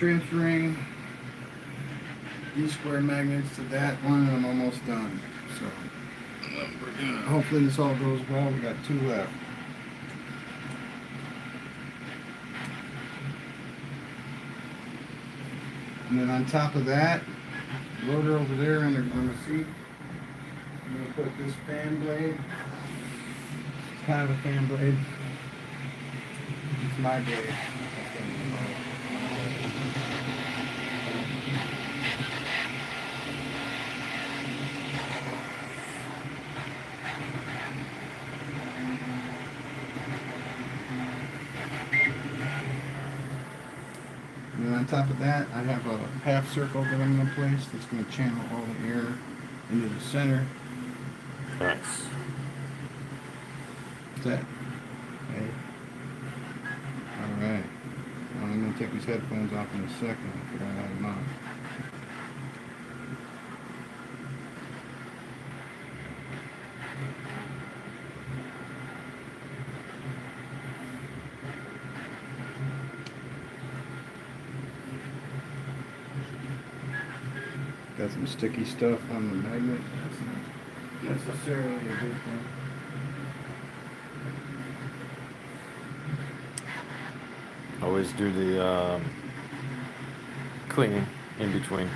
transferring these square magnets to that one, and I'm almost done. So we're gonna, hopefully this all goes well. We got 2 left. And then on top of that, rotor over there on the seat, I'm going to put this fan blade. It's kind of a fan blade. It's my blade. And then on top of that, I have a half circle that I'm going to place that's going to channel all the air into the center. Nice. What's that? Hey. Alright. I'm going to take these headphones off in a second. I forgot I had them on. Got some sticky stuff on the magnet. That's not necessarily a good thing. Always do the cleaning in between.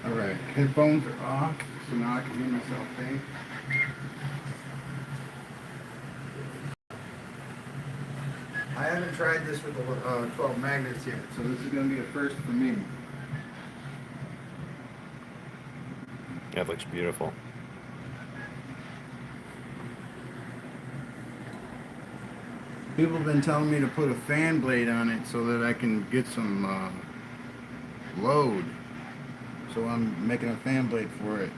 Alright, headphones are off, so now I can hear myself think. I haven't tried this with the 12 magnets yet, so this is going to be a first for me. That looks beautiful. People have been telling me to put a fan blade on it so that I can get some load. So I'm making a fan blade for it.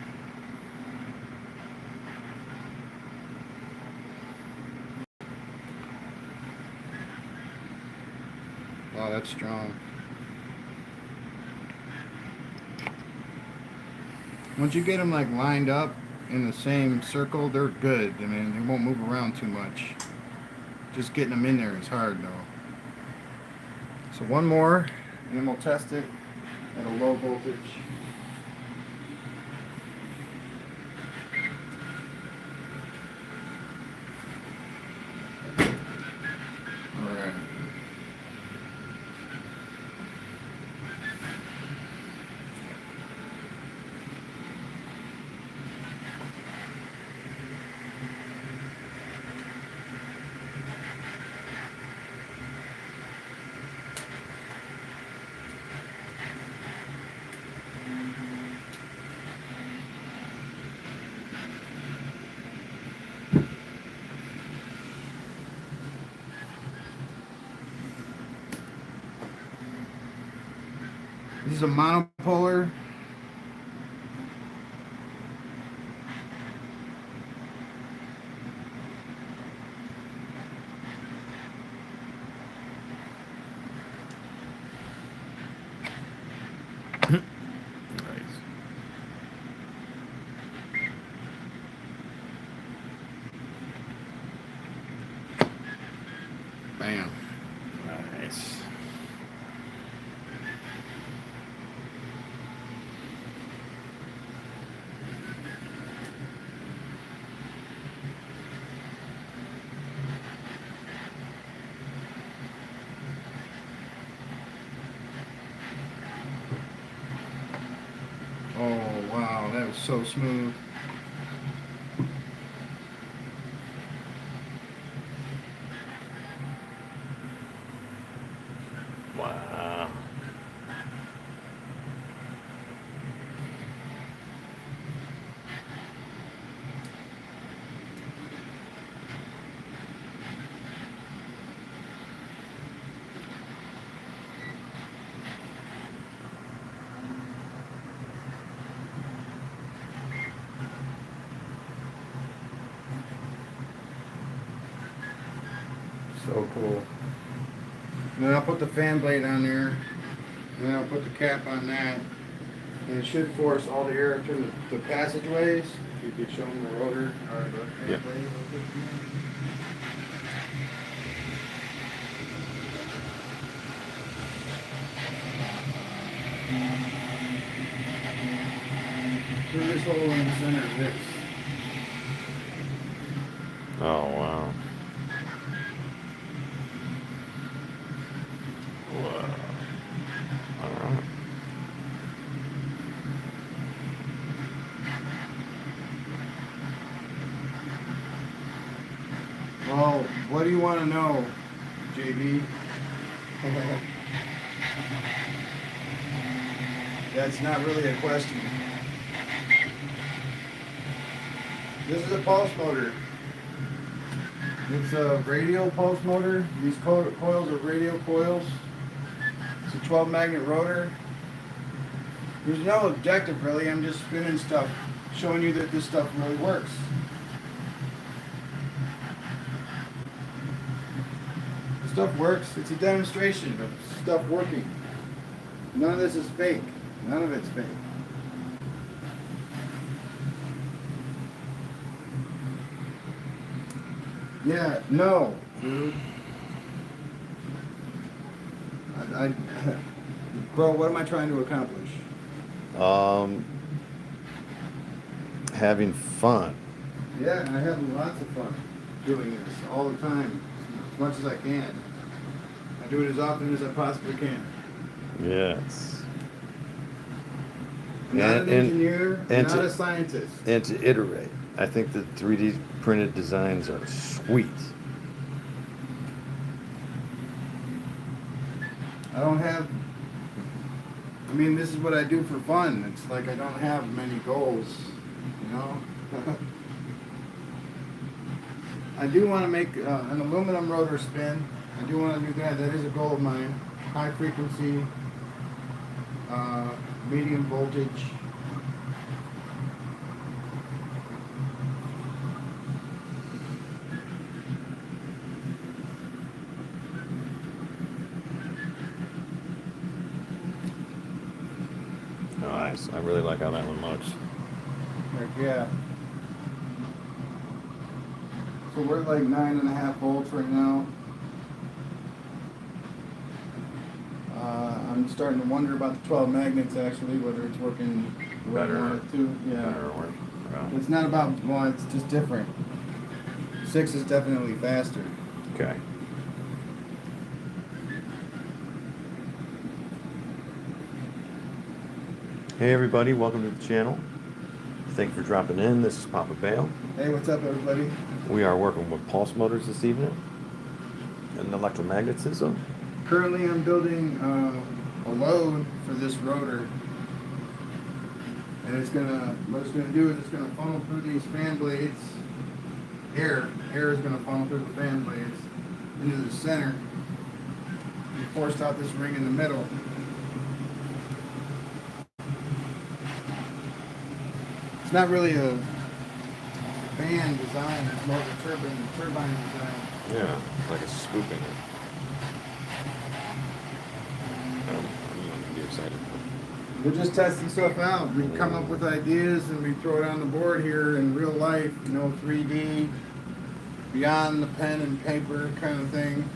Wow, that's strong. Once you get them like lined up in the same circle, they're good. I mean, they won't move around too much. Just getting them in there is hard though. So one more, and then we'll test it at a low voltage. Alright. This is a monopolar. Nice. Bam. Nice. Oh wow, that was so smooth. Wow. So cool. And then I'll put the fan blade on there. And then I'll put the cap on that. And it should force all the air through the passageways. You could show them the rotor or the fan Yep. blade. hole in the center of this. Oh, wow. Whoa. All right. Well, what do you want to know, JB? That's not really a question. This is a pulse motor. It's a radial pulse motor. These coils are radial coils. It's a 12 magnet rotor. There's no objective really. I'm just spinning stuff, showing you that this stuff really works. The stuff works. It's a demonstration of stuff working. None of this is fake. None of it's fake. Yeah, no, dude. Bro, what am I trying to accomplish? Having fun. Yeah, I have lots of fun doing this all the time, as much as I can. I do it as often as I possibly can. Yes. I'm not an engineer, I'm not to, a scientist. And to iterate. I think the 3D printed designs are sweet. I don't have, I mean, this is what I do for fun. It's like I don't have many goals, you know? I do want to make an aluminum rotor spin. I do want to do that. That is a goal of mine. High frequency, medium voltage. Nice. I really like how that one looks. Like, yeah. So we're at like 9.5 volts right now. I'm starting to wonder about the 12 magnets actually, whether it's working the way I Better. want it to. Yeah. Better work. Well, It's not about, well, it's just different. 6 is definitely faster. okay. Hey everybody, welcome to the channel. Thank you for dropping in. This is Papa Bale. Hey, what's up everybody? We are working with pulse motors this evening and electromagnetism. Currently I'm building a load for this rotor. And it's gonna, what it's gonna do is it's gonna funnel through these fan blades. Air is gonna funnel through the fan blades into the center. And forced out this ring in the middle. It's not really a fan design, it's more of a turbine design. Yeah, like a scooping it. I'm be excited. We're just testing stuff out. We come up with ideas and we throw it on the board here in real life, you know, 3D, beyond the pen and paper kind of thing.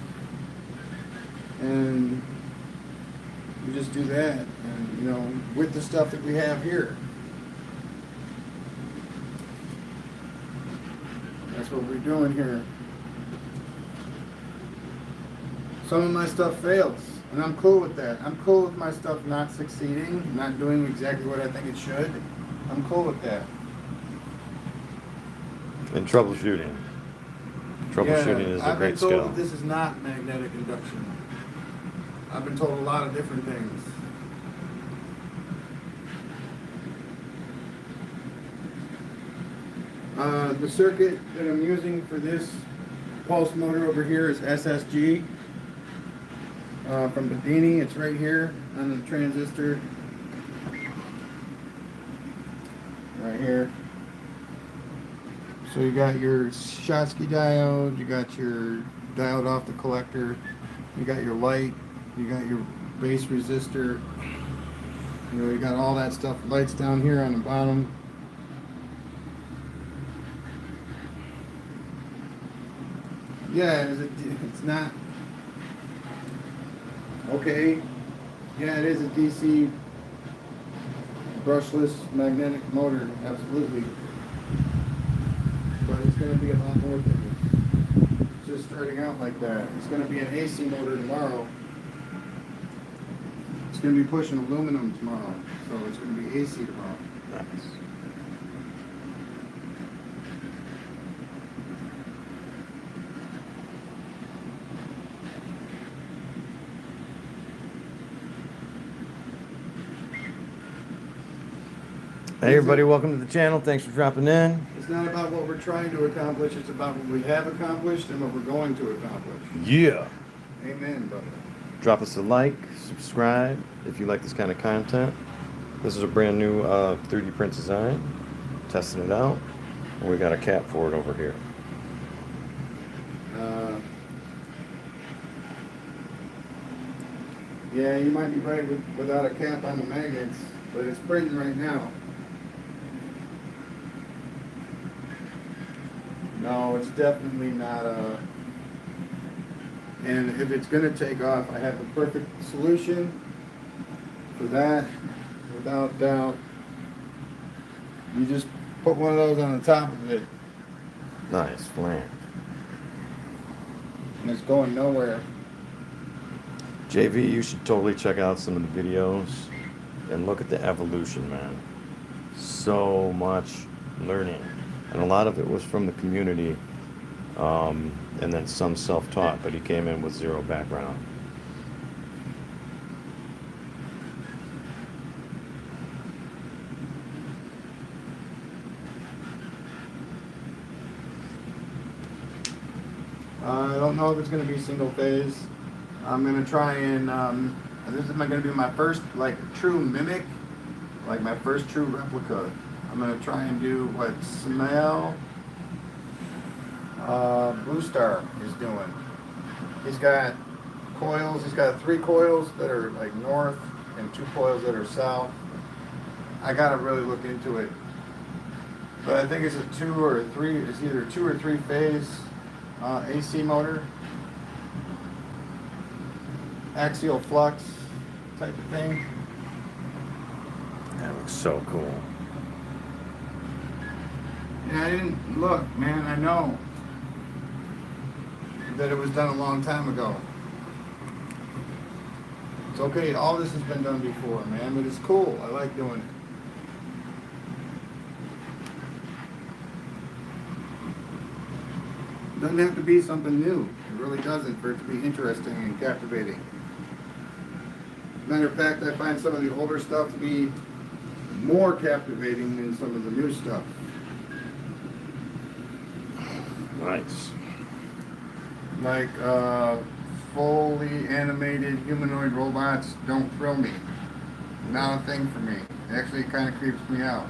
And we just do that, and you know, with the stuff that we have here. That's what we're doing here. Some of my stuff fails, and I'm cool with that. I'm cool with my stuff not succeeding, not doing exactly what I think it should. I'm cool with that. And troubleshooting. Troubleshooting is a great I've been told skill. that this is not magnetic induction. I've been told a lot of different things. The circuit that I'm using for this pulse motor over here is SSG from Bedini. It's right here on the transistor. Right here. So you got your Schottky diode, you got your diode off the collector, you got your light, you got your base resistor, you know, you got all that stuff. Lights down here on the bottom. Yeah, it's not. Okay. Yeah, it is a DC brushless magnetic motor, absolutely. But it's going to be a lot more than just starting out like that. It's going to be an AC motor tomorrow. It's going to be pushing aluminum tomorrow, so it's going to be AC tomorrow. Nice. Hey everybody, welcome to the channel. Thanks for dropping in. It's not about what we're trying to accomplish, it's about what we have accomplished and what we're going to accomplish. Yeah. Amen, brother. Drop us a like, subscribe if you like this kind of content. This is a brand new 3D print design. Testing it out. And we got a cap for it over here. Yeah, you might be right without a cap on the magnets, but it's printing right now. No, it's definitely not a... And if it's going to take off, I have the perfect solution for that, without doubt. You just put one of those on the top of it, Nice, flank. and it's going nowhere. JV, you should totally check out some of the videos and look at the evolution, man. So much learning. And a lot of it was from the community, and then some self-taught, but he came in with zero background. I don't know if it's going to be single phase. I'm going to try and, this is going to be my first, like, true mimic, like my first true replica. I'm going to try and do what Smell Blue Star is doing. He's got coils, he's got 3 coils that are like north and 2 coils that are south. I got to really look into it. But I think it's a 2 or 3, it's either 2 or 3 phase AC motor. Axial flux type of thing. That looks so cool. Yeah, I didn't look, man. I know that it was done a long time ago. It's okay. All this has been done before, man, but it's cool. I like doing it. Doesn't have to be something new. It really doesn't for it to be interesting and captivating. Matter of fact, I find some of the older stuff to be more captivating than some of the new stuff. Nice. Like fully animated humanoid robots don't thrill me. Not a thing for me. Actually, it kind of creeps me out.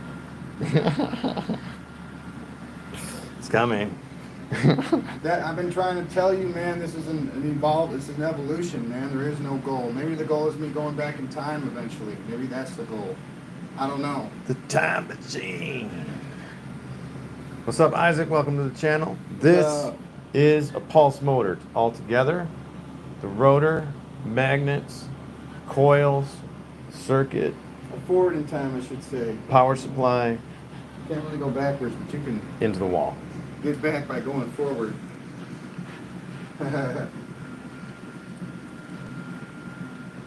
It's coming. That I've been trying to tell you, man. This is an evolution, man. There is no goal. Maybe the goal is me going back in time eventually. Maybe that's the goal. I don't know. The time machine. What's up, Isaac? Welcome to the channel. This is a pulse motor altogether. The rotor, magnets, coils, circuit, Forward in time, I should say. power supply You can't really go backwards, but you can into the wall. get back by going forward.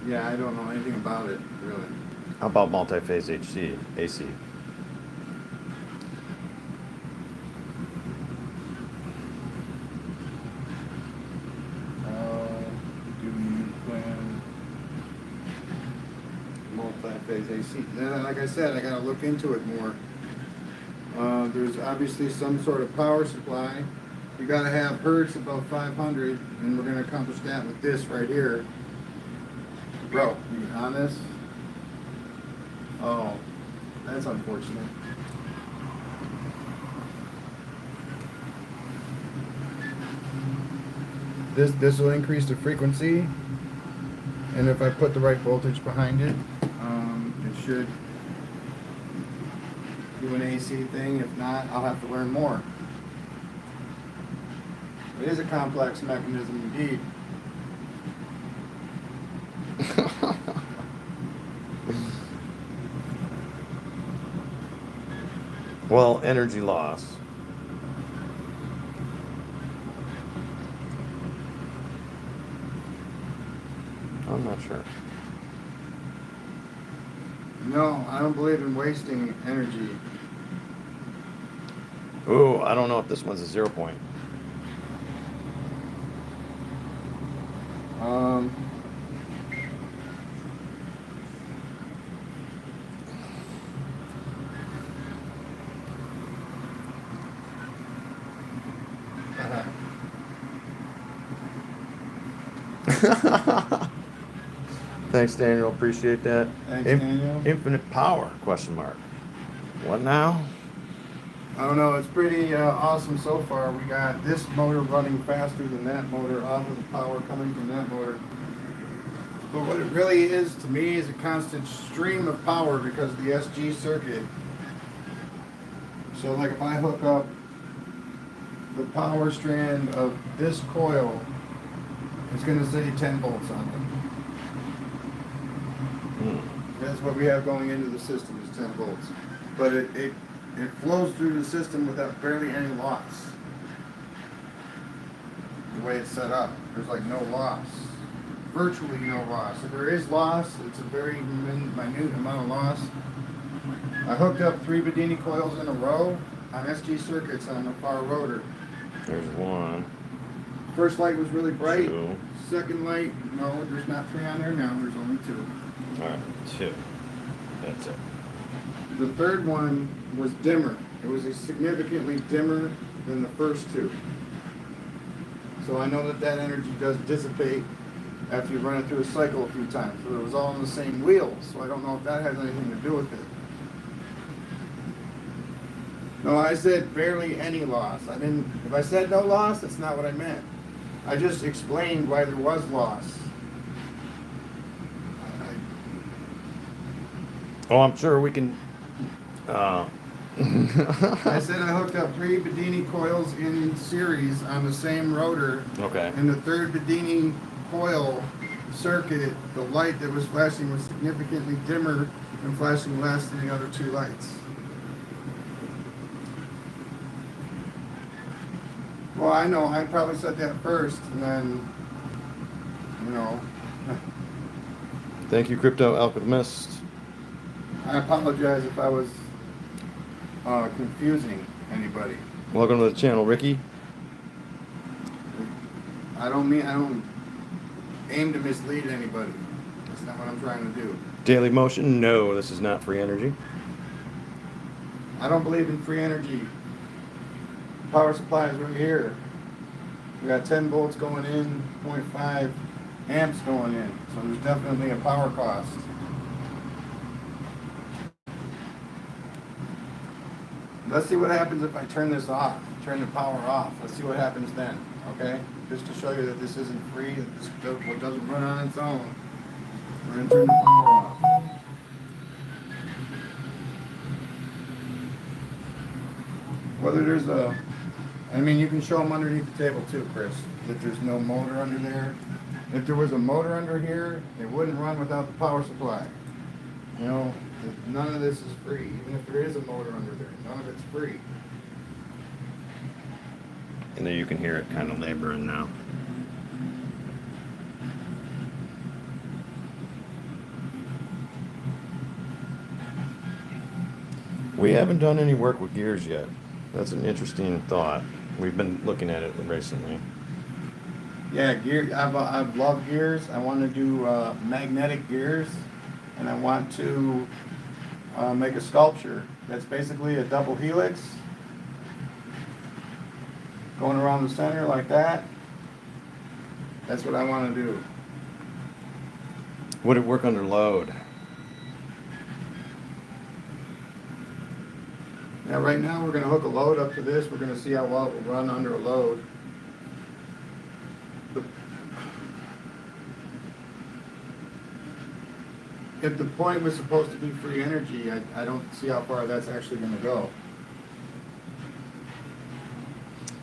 Yeah, I don't know anything about it, really. How about multi-phase AC? Do you plan multi-phase AC? Then, like I said, I gotta look into it more. There's obviously some sort of power supply. You gotta have hertz above 500, and we're gonna accomplish that with this right here. Bro, you on this? Oh, that's unfortunate. This will increase the frequency, and if I put the right voltage behind it, it should do an AC thing. If not, I'll have to learn more. It is a complex mechanism indeed. Well, energy loss. I'm not sure. No, I don't believe in wasting energy. Ooh, I don't know if this one's a 0 point. Um, Thanks, Daniel. Appreciate that. Thanks, Daniel. Infinite power? Question mark. What now? I don't know. It's pretty awesome so far. We got this motor running faster than that motor off of the power coming from that motor. But what it really is to me is a constant stream of power because of the SG circuit. So like if I hook up the power strand of this coil, it's going to say 10 volts on it. That's what we have going into the system is 10 volts. But it flows through the system without barely any loss. The way it's set up, there's like no loss. Virtually no loss. If there is loss, it's a very minute amount of loss. I hooked up 3 Bedini coils in a row on SG circuits on the far rotor. There's one. First light was really bright. 2. Second light, no, there's not 3 on there now, there's only 2. All right, 2. That's it. The third one was dimmer. It was significantly dimmer than the first 2. So I know that energy does dissipate after you run it through a cycle a few times. So it was all on the same wheels, so I don't know if that has anything to do with it. No, I said barely any loss. I didn't. If I said no loss, that's not what I meant. I just explained why there was loss. Oh, I'm sure we can. I said I hooked up 3 Bedini coils in series on the same rotor. Okay. And the third Bedini coil circuit, the light that was flashing was significantly dimmer and flashing less than the other 2 lights. Well, I know, I probably said that first, and then, you know. Thank you, Crypto Alchemist. I apologize if I was confusing anybody. Welcome to the channel, Ricky. I don't aim to mislead anybody. That's not what I'm trying to do. Daily motion? No, this is not free energy. I don't believe in free energy. Power supply is right here. We got 10 volts going in, 0.5 amps going in. So there's definitely a power cost. Let's see what happens if I turn this off, turn the power off. Let's see what happens then, okay? Just to show you that this isn't free, that this doesn't run on its own. We're going to turn the power off. Whether there's you can show them underneath the table too, Chris, that there's no motor under there. If there was a motor under here, it wouldn't run without the power supply. You know, none of this is free. Even if there is a motor under there, none of it's free. And there you can hear it kind of laboring now. We haven't done any work with gears yet. That's an interesting thought. We've been looking at it recently. Yeah, gear. I love gears. I want to do magnetic gears, and I want to make a sculpture that's basically a double helix going around the center like that. That's what I want to do. Would it work under load? Now right now we're going to hook a load up to this. We're going to see how well it will run under a load. If the point was supposed to be free energy, I don't see how far that's actually going to go.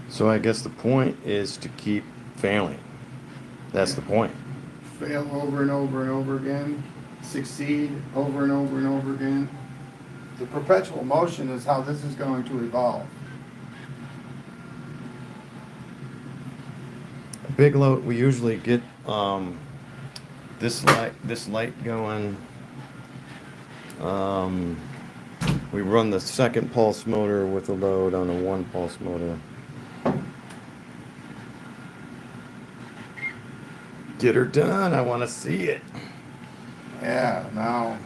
So I guess the point is to keep failing. That's the point. Fail over and over and over again. Succeed over and over and over again. the perpetual motion is how this is going to evolve. A big load, we usually get this light going. We run the second pulse motor with a load on a 1 pulse motor. Get her done. I want to see it. Yeah, now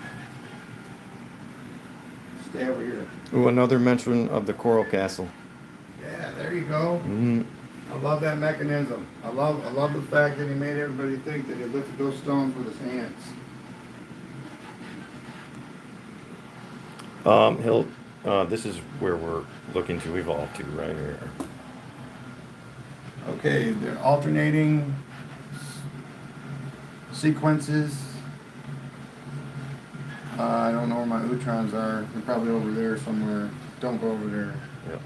stay over here. Ooh, another mention of the coral castle. Yeah, there you go. Mm-hmm. I love that mechanism. I love the fact that he made everybody think that he lifted those stones with his hands. This is where we're looking to evolve to, right here. Okay, they're alternating sequences. I don't know where my neutrons are. They're probably over there somewhere. Don't go over there. Yep.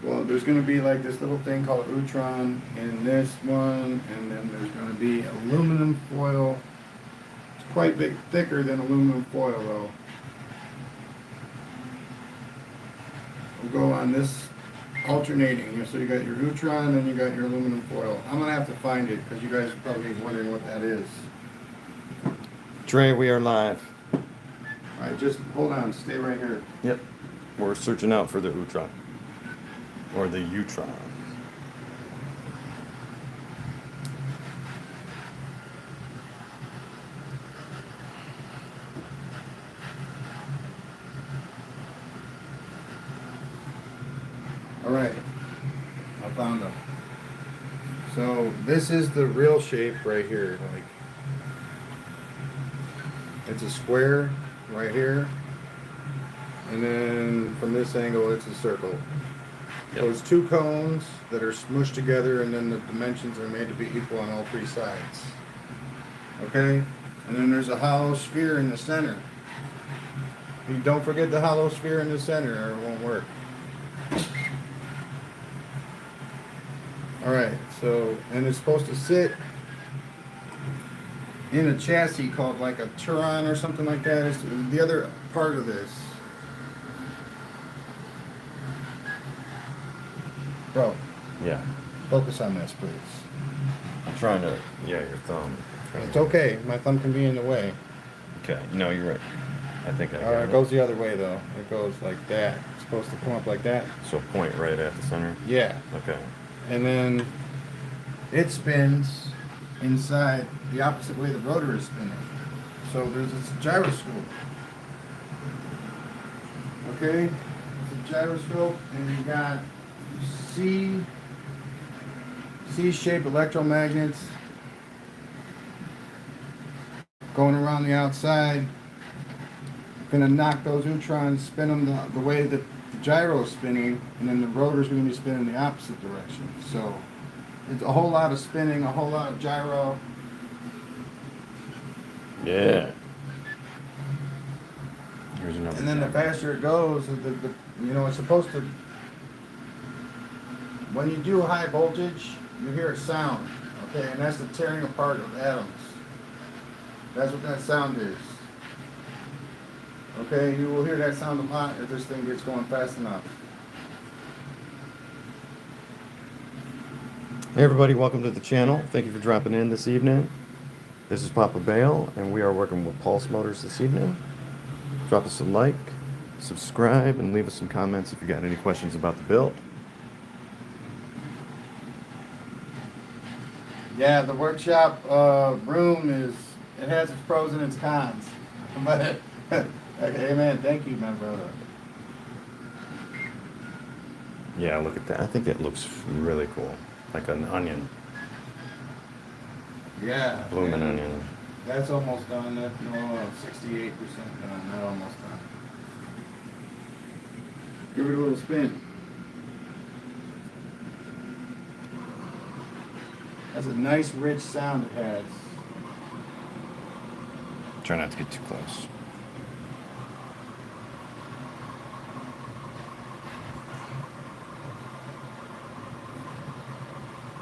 Well, there's going to be like this little thing called Utron in this one, and then there's going to be aluminum foil. It's quite big, thicker than aluminum foil though. We'll go on this alternating. So you got your Utron and you got your aluminum foil. I'm going to have to find it because you guys are probably wondering what that is. Trey, we are live. All right, just hold on. Stay right here. Yep. We're searching out for the Utron. Or the Utron. All right, I found them. So this is the real shape right here. Like, it's a square right here, and then from this angle, it's a circle. Yep. Those two cones that are smushed together, and then the dimensions are made to be equal on all three sides. Okay, and then there's a hollow sphere in the center. You don't forget the hollow sphere in the center, or it won't work. All right, so, and it's supposed to sit in a chassis called like a Turon or something like that. It's the other part of this. Bro, Yeah. focus on this, please. I'm trying to, yeah, your thumb. It's okay. My thumb can be in the way. Okay. No, you're right. I think I All got right, it. it goes the other way though. It goes like that. It's supposed to come up like that. So point right at the center? Yeah. Okay. And then it spins inside the opposite way the rotor is spinning. So there's this gyroscope. Okay? It's a gyroscope, and you got C-shaped electromagnets going around the outside. Gonna knock those neutrons, spin them the way that the gyro is spinning, and then the rotor's gonna be spinning the opposite direction. So it's a whole lot of spinning, a whole lot of gyro. Yeah. Here's another. And then the faster it goes, it's supposed to, when you do high voltage, you hear a sound, okay, and that's the tearing apart of atoms. That's what that sound is. Okay, you will hear that sound a lot if this thing gets going fast enough. Hey everybody, welcome to the channel. Thank you for dropping in this evening. This is Papa Bale, and we are working with pulse motors this evening. Drop us a like, subscribe, and leave us some comments if you got any questions about the build. Yeah, the workshop room it has its pros and its cons. But, hey man, thank you, my brother. Yeah, look at that. I think that looks really cool. Like an onion. Yeah. Blooming man. onion. That's almost done. That's 68% done. Not almost done. Give it a little spin. That's a nice, rich sound it has. Try not to get too close.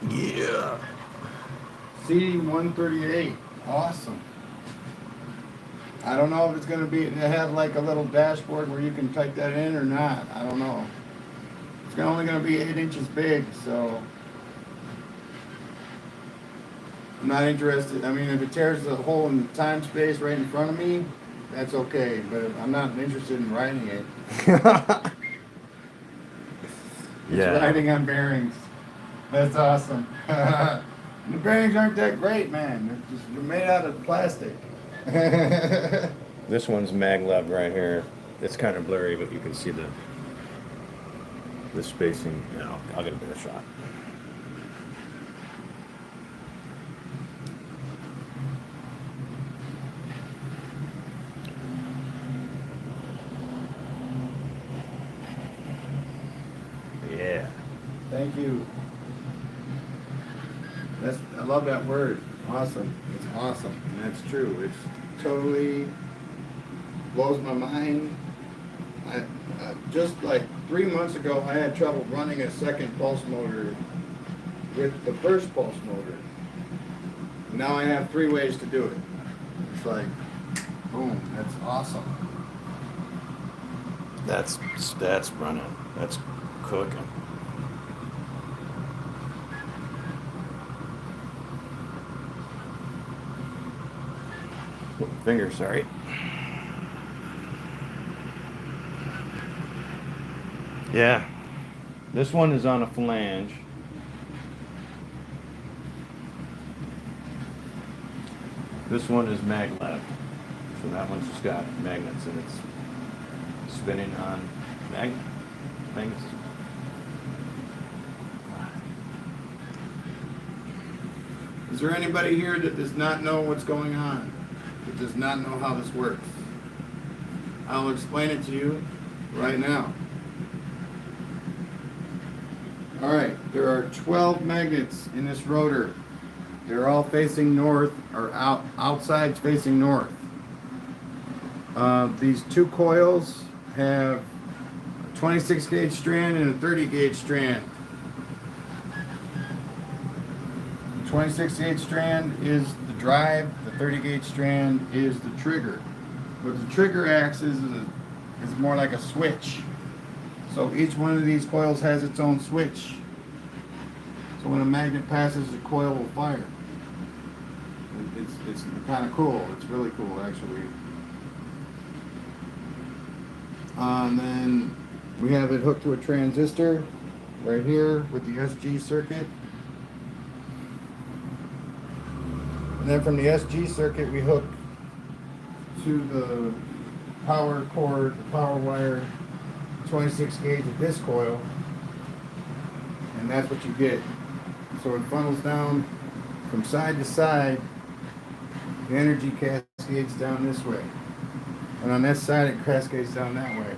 Yeah. C138. Awesome. I don't know if it's going to be, they have like a little dashboard where you can type that in or not. I don't know. It's only going to be 8 inches big, so I'm not interested. I mean, if it tears the hole in time space right in front of me, that's okay, but I'm not interested in riding it. It's riding on bearings. That's awesome. The bearings aren't that great, man. They're made out of plastic. This one's maglev right here. It's kind of blurry, but you can see the spacing. Yeah, I'll get a better shot. Yeah. Thank you. I love that word. Awesome. It's awesome. And that's true. It's totally blows my mind. I just like 3 months ago, I had trouble running a second pulse motor with the first pulse motor. Now I have 3 ways to do it. It's like, boom, that's awesome. That's running. That's cooking. Finger, sorry. Yeah, this one is on a flange. This one is maglev, so that one's just got magnets and it's spinning on magnets. Is there anybody here that does not know what's going on? That does not know how this works? I'll explain it to you right now. Alright, there are 12 magnets in this rotor. They're all facing north, or outside's facing north. These 2 coils have a 26 gauge strand and a 30 gauge strand. The 26 gauge strand is the drive, the 30 gauge strand is the trigger. What the trigger acts is more like a switch. So each one of these coils has its own switch. So when a magnet passes, the coil will fire. It's kind of cool. It's really cool, actually. And then we have it hooked to a transistor right here with the SG circuit. And then from the SG circuit, we hook to the power cord, the power wire, 26 gauge of this coil, and that's what you get. So it funnels down from side to side. The energy cascades down this way, and on this side it cascades down that way.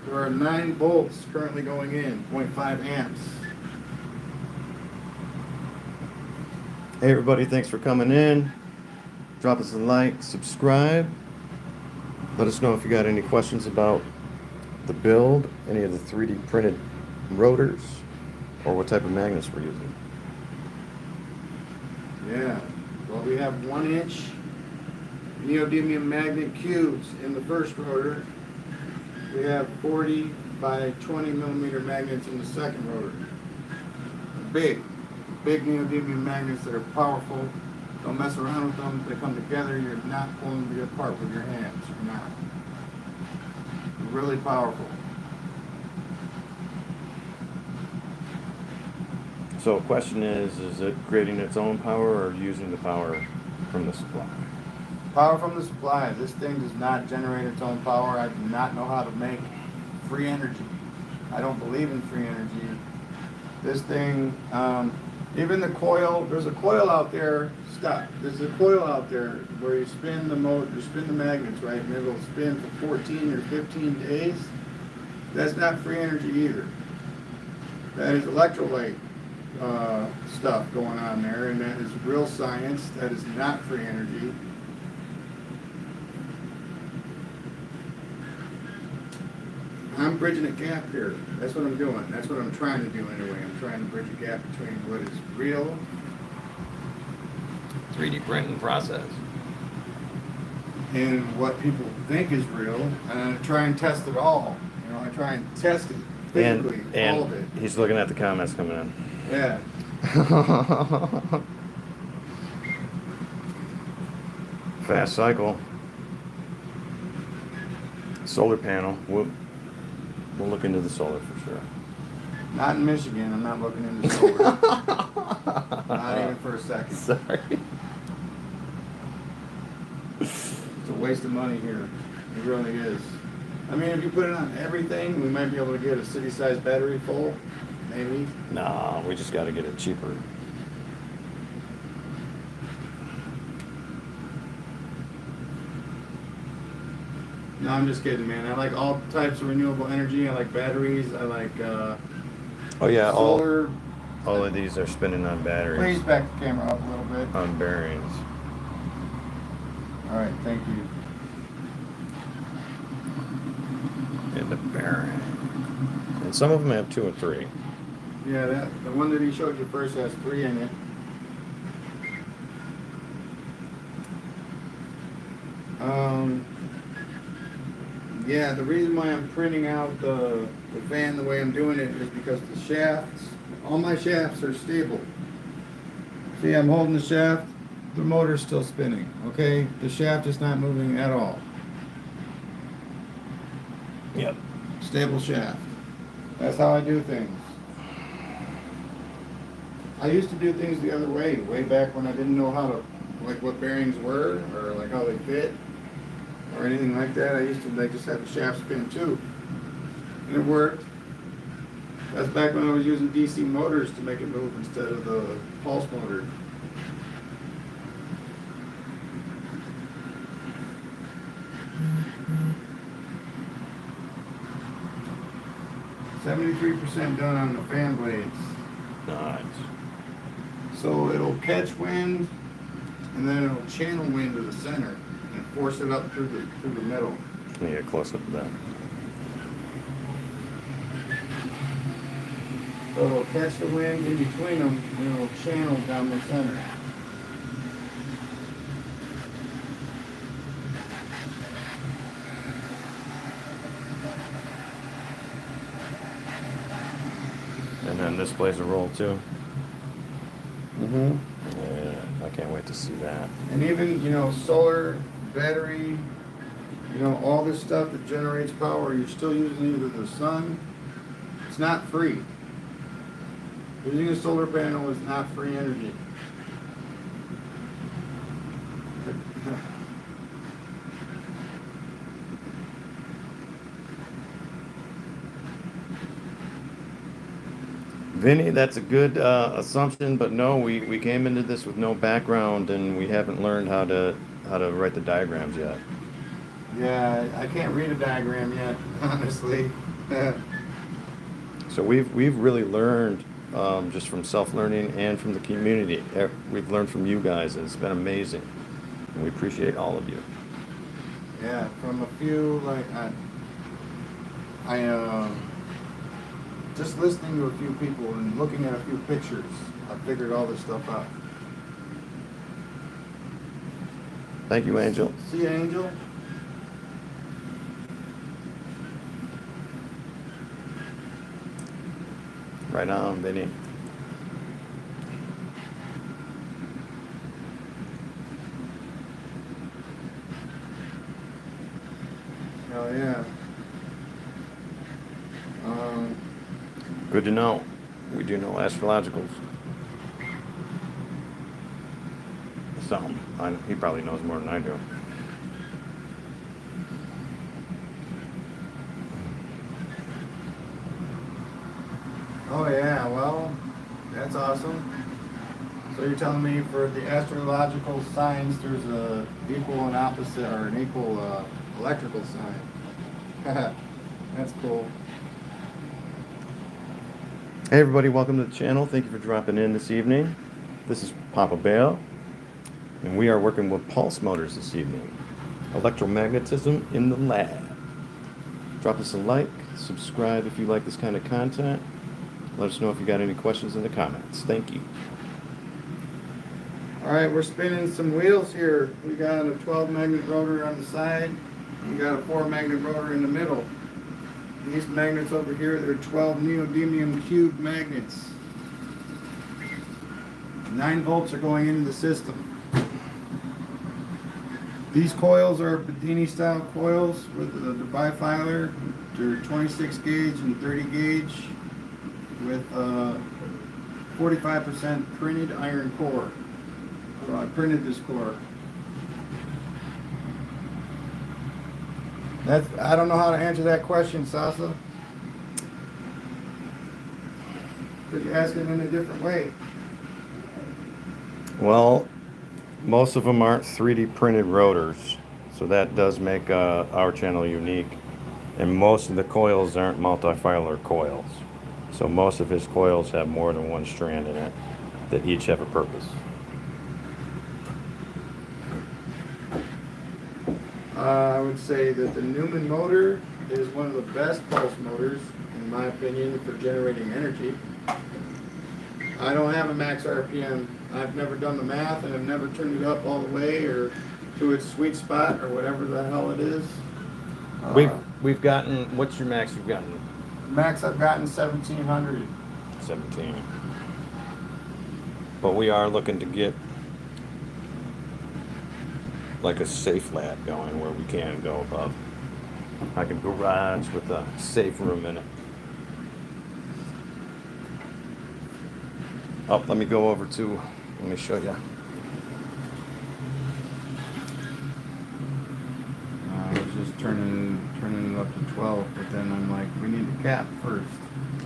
There are 9 volts currently going in, 0.5 amps. Hey everybody, thanks for coming in. Drop us a like, subscribe. Let us know if you got any questions about the build, any of the 3D printed rotors, or what type of magnets we're using. Yeah, well, we have 1-inch neodymium magnet cubes in the first rotor. We have 40 by 20 millimeter magnets in the second rotor. Big neodymium magnets that are powerful. Don't mess around with them. If they come together, you're not pulling them apart with your hands. You're not. They're really powerful. So the question is it creating its own power or using the power from the supply? Power from the supply. This thing does not generate its own power. I do not know how to make free energy. I don't believe in free energy. This thing, even the coil, there's a coil out there, stop. There's a coil out there where you spin the motor, you spin the magnets, right? And it'll spin for 14 or 15 days. That's not free energy either. That is electrolyte stuff going on there, and that is real science. That is not free energy. I'm bridging a gap here. That's what I'm doing. That's what I'm trying to do anyway. I'm trying to bridge a gap between what is real 3D printing process. And what people think is real, and I try and test it all. You know, I try and test it physically, all of it. He's looking at the comments coming in. Yeah. Fast cycle. Solar panel. We'll look into the solar for sure. Not in Michigan. I'm not looking into solar. Not even for a second. Sorry. It's a waste of money here. It really is. I mean, if you put it on everything, we might be able to get a city-sized battery full. Maybe. Nah, we just got to get it cheaper. No, I'm just kidding, man. I like all types of renewable energy. I like batteries. I like Oh yeah, solar. all of these are spinning on batteries. Please back the camera up a little bit. On bearings. All right, thank you. In the bearing. And some of them have 2 and 3. Yeah, the one that he showed you first has 3 in it. Yeah, the reason why I'm printing out the fan the way I'm doing it is because the shafts, all my shafts are stable. See, I'm holding the shaft, the motor's still spinning, okay? The shaft is not moving at all. Yep. Stable shaft. That's how I do things. I used to do things the other way back when I didn't know how to, like what bearings were, or like how they fit, or anything like that. I used to like just have the shaft spin too. And it worked. That's back when I was using DC motors to make it move instead of the pulse motor. %73 done on the fan blades. Nice. So it'll catch wind, and then it'll channel wind to the center and force it up through the middle. Let me get close up to that. So it'll catch the wind in between them, and it'll channel down the center. And then this plays a role too. Mm-hmm. Yeah, I can't wait to see that. And even, solar, battery, all this stuff that generates power, you're still using either the sun. It's not free. Using a solar panel is not free energy. Vinny, that's a good assumption, but no, we came into this with no background and we haven't learned how to write the diagrams yet. Yeah, I can't read a diagram yet, honestly. So we've really learned just from self-learning and from the community. We've learned from you guys, and it's been amazing. And we appreciate all of you. Yeah, from a few, like, I just listening to a few people and looking at a few pictures, I figured all this stuff out. Thank you, Angel. See you, Angel? Right on, Vinny. Oh, yeah. Good to know. We do know astrologicals. So, he probably knows more than I do. Oh, yeah, well, that's awesome. So you're telling me for the astrological signs, there's a equal and opposite, or an equal electrical sign. That's cool. Hey everybody, welcome to the channel. Thank you for dropping in this evening. This is Papa Bale, and we are working with pulse motors this evening. Electromagnetism in the lab. Drop us a like, subscribe if you like this kind of content. Let us know if you got any questions in the comments. Thank you. All Alright, we're spinning some wheels here. We got a 12 magnet rotor on the side. We got a 4 magnet rotor in the middle. These magnets over here, they're 12 neodymium cube magnets. 9 volts are going into the system. These coils are Bedini style coils with the bifilar. They're 26 gauge and 30 gauge with 45% printed iron core. So I printed this core. I don't know how to answer that question, Sasa. Could you ask it in a different way? Well, most of them aren't 3D printed rotors, so that does make our channel unique. And most of the coils aren't multifilar coils. So most of his coils have more than one strand in it that each have a purpose. I would say that the Newman motor is one of the best pulse motors, in my opinion, for generating energy. I don't have a max RPM. I've never done the math, and I've never turned it up all the way or to its sweet spot or whatever the hell it is. We've gotten, what's your max you've gotten? Max I've gotten 1700. 17. But we are looking to get like a safe lab going where we can go above. Like a garage with a safe room in it. Oh, let me go over to, let me show you. I was just turning it up to 12, but then I'm like, we need the cap first.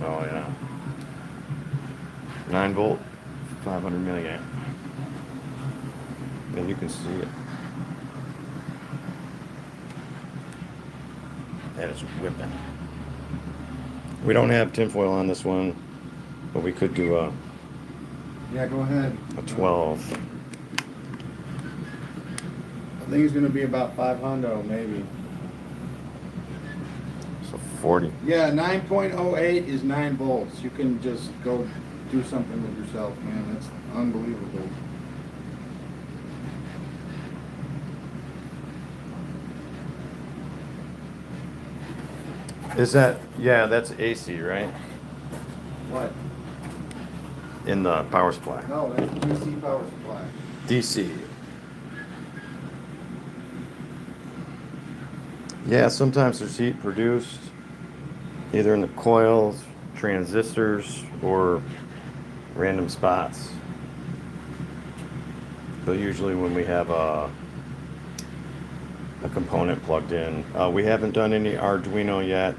Oh yeah. 9 volt, 500 milliamp. And you can see it. That is whipping. We don't have tinfoil on this one, but we could do a Yeah, go ahead. 12. I think it's going to be about 500 maybe. So 40. Yeah, 9.08 is 9 volts. You can just go do something with yourself, man. That's unbelievable. Is that, yeah, that's AC, right? What? In the power supply. No, that's DC power supply. DC. Yeah, sometimes there's heat produced either in the coils, transistors, or random spots. But usually when we have a component plugged in. We haven't done any Arduino yet,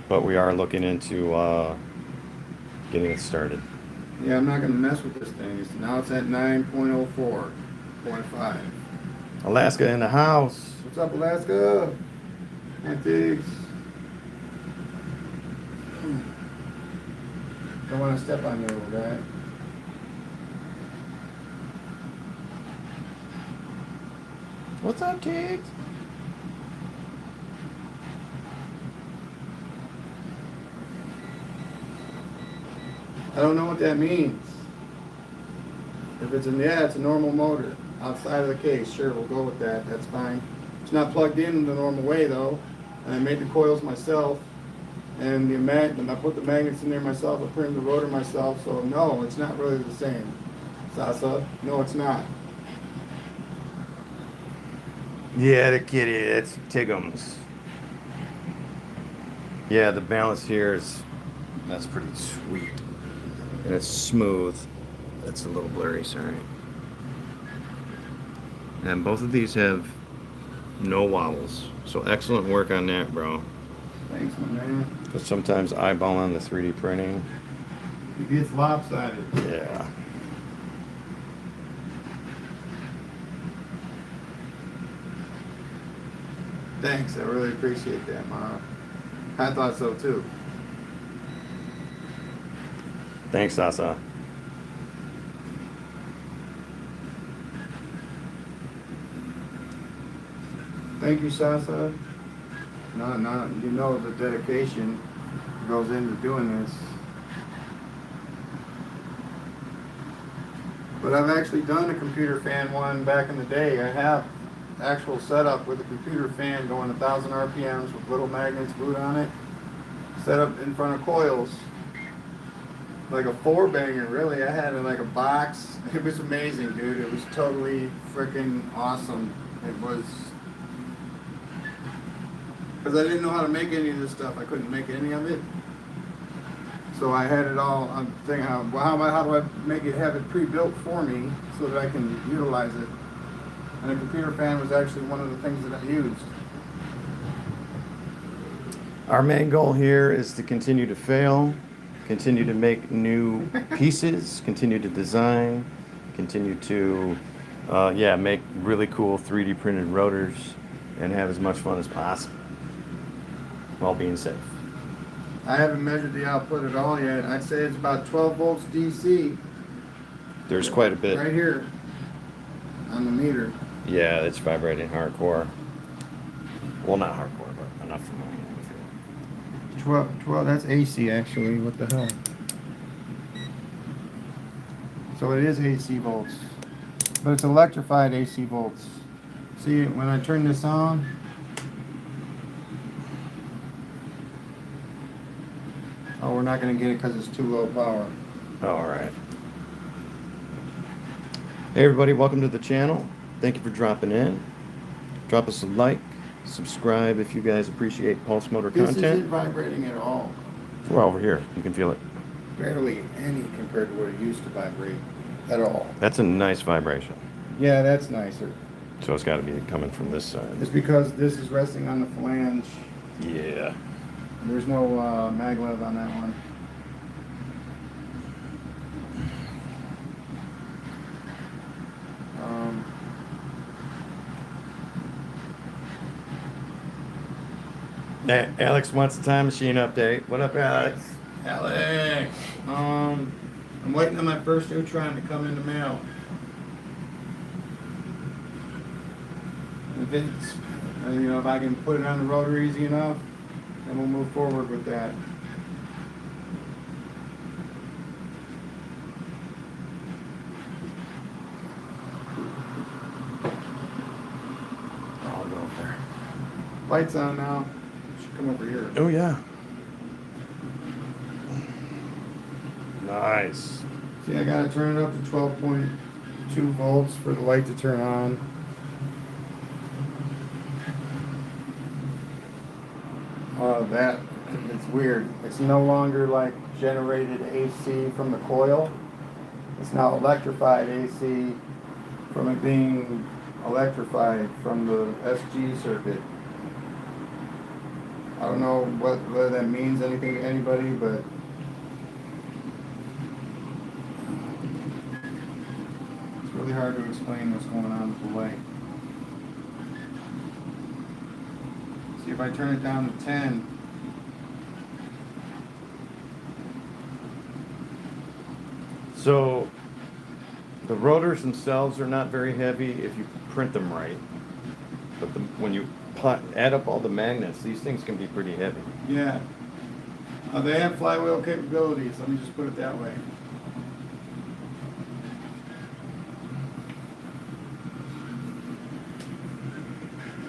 but we are looking into getting it started. Yeah, I'm not going to mess with this thing. Now it's at 9.04, 0.5. Alaska in the house. What's up, Alaska? Hi, Tiggs. Don't want to step on you, little guy. What's up, Tiggs? I don't know what that means. If it's it's a normal motor. Outside of the case, sure, we'll go with that. That's fine. It's not plugged in the normal way, though. And I made the coils myself. And I put the magnets in there myself. I printed the rotor myself. So, no, it's not really the same. Sasa, no, it's not. Yeah, the kitty, it's Tiggums. Yeah, the balance here that's pretty sweet. And it's smooth. That's a little blurry, sorry. And both of these have no wobbles. So excellent work on that, bro. Thanks, my man. Because sometimes eyeballing the 3D printing. It gets lopsided. Yeah. Thanks, I really appreciate that, Ma. I thought so too. Thanks, Sasa. Thank you, Sasa. No, you know the dedication goes into doing this. But I've actually done a computer fan one back in the day. I have actual setup with a computer fan going 1,000 RPMs with little magnets glued on it, set up in front of coils. Like a 4-banger, really. I had it like a box. It was amazing, dude. It was totally freaking awesome. It was, because I didn't know how to make any of this stuff. I couldn't make any of it. So I had it all. I'm thinking, how do I make it, have it pre-built for me so that I can utilize it? And a computer fan was actually one of the things that I used. Our main goal here is to continue to fail, continue to make new pieces, continue to design, continue to, make really cool 3D printed rotors, and have as much fun as possible while being safe. I haven't measured the output at all yet. I'd say it's about 12 volts DC. There's quite a bit. Right here on the meter. Yeah, it's vibrating hardcore. Well, not hardcore, but enough for me. 12, that's AC actually. What the hell? So it is AC volts. But it's electrified AC volts. See, when I turn this on, oh, we're not going to get it because it's too low power. All right. Hey everybody, welcome to the channel. Thank you for dropping in. Drop us a like, subscribe if you guys appreciate pulse motor This content. isn't vibrating at all. Well, over here, you can feel it. Barely any compared to what it used to vibrate at all. That's a nice vibration. Yeah, that's nicer. So it's got to be coming from this side. It's because this is resting on the flange. Yeah. There's no maglev on that one. Alex wants a time machine update. What up, Alex? Alex! I'm waiting on my first neutron to come in the mail. If it's, if I can put it on the rotor easy enough, then we'll move forward with that. I'll go up there. Lights on now. Should come over here. Oh, yeah. Nice. See, I gotta turn it up to 12.2 volts for the light to turn on. It's weird. It's no longer like generated AC from the coil. It's now electrified AC from it being electrified from the SG circuit. I don't know whether that means anything to anybody, but it's really hard to explain what's going on with the light. See, if I turn it down to 10, So the rotors themselves are not very heavy if you print them right. But when you add up all the magnets, these things can be pretty heavy. yeah. They have flywheel capabilities, let me just put it that way.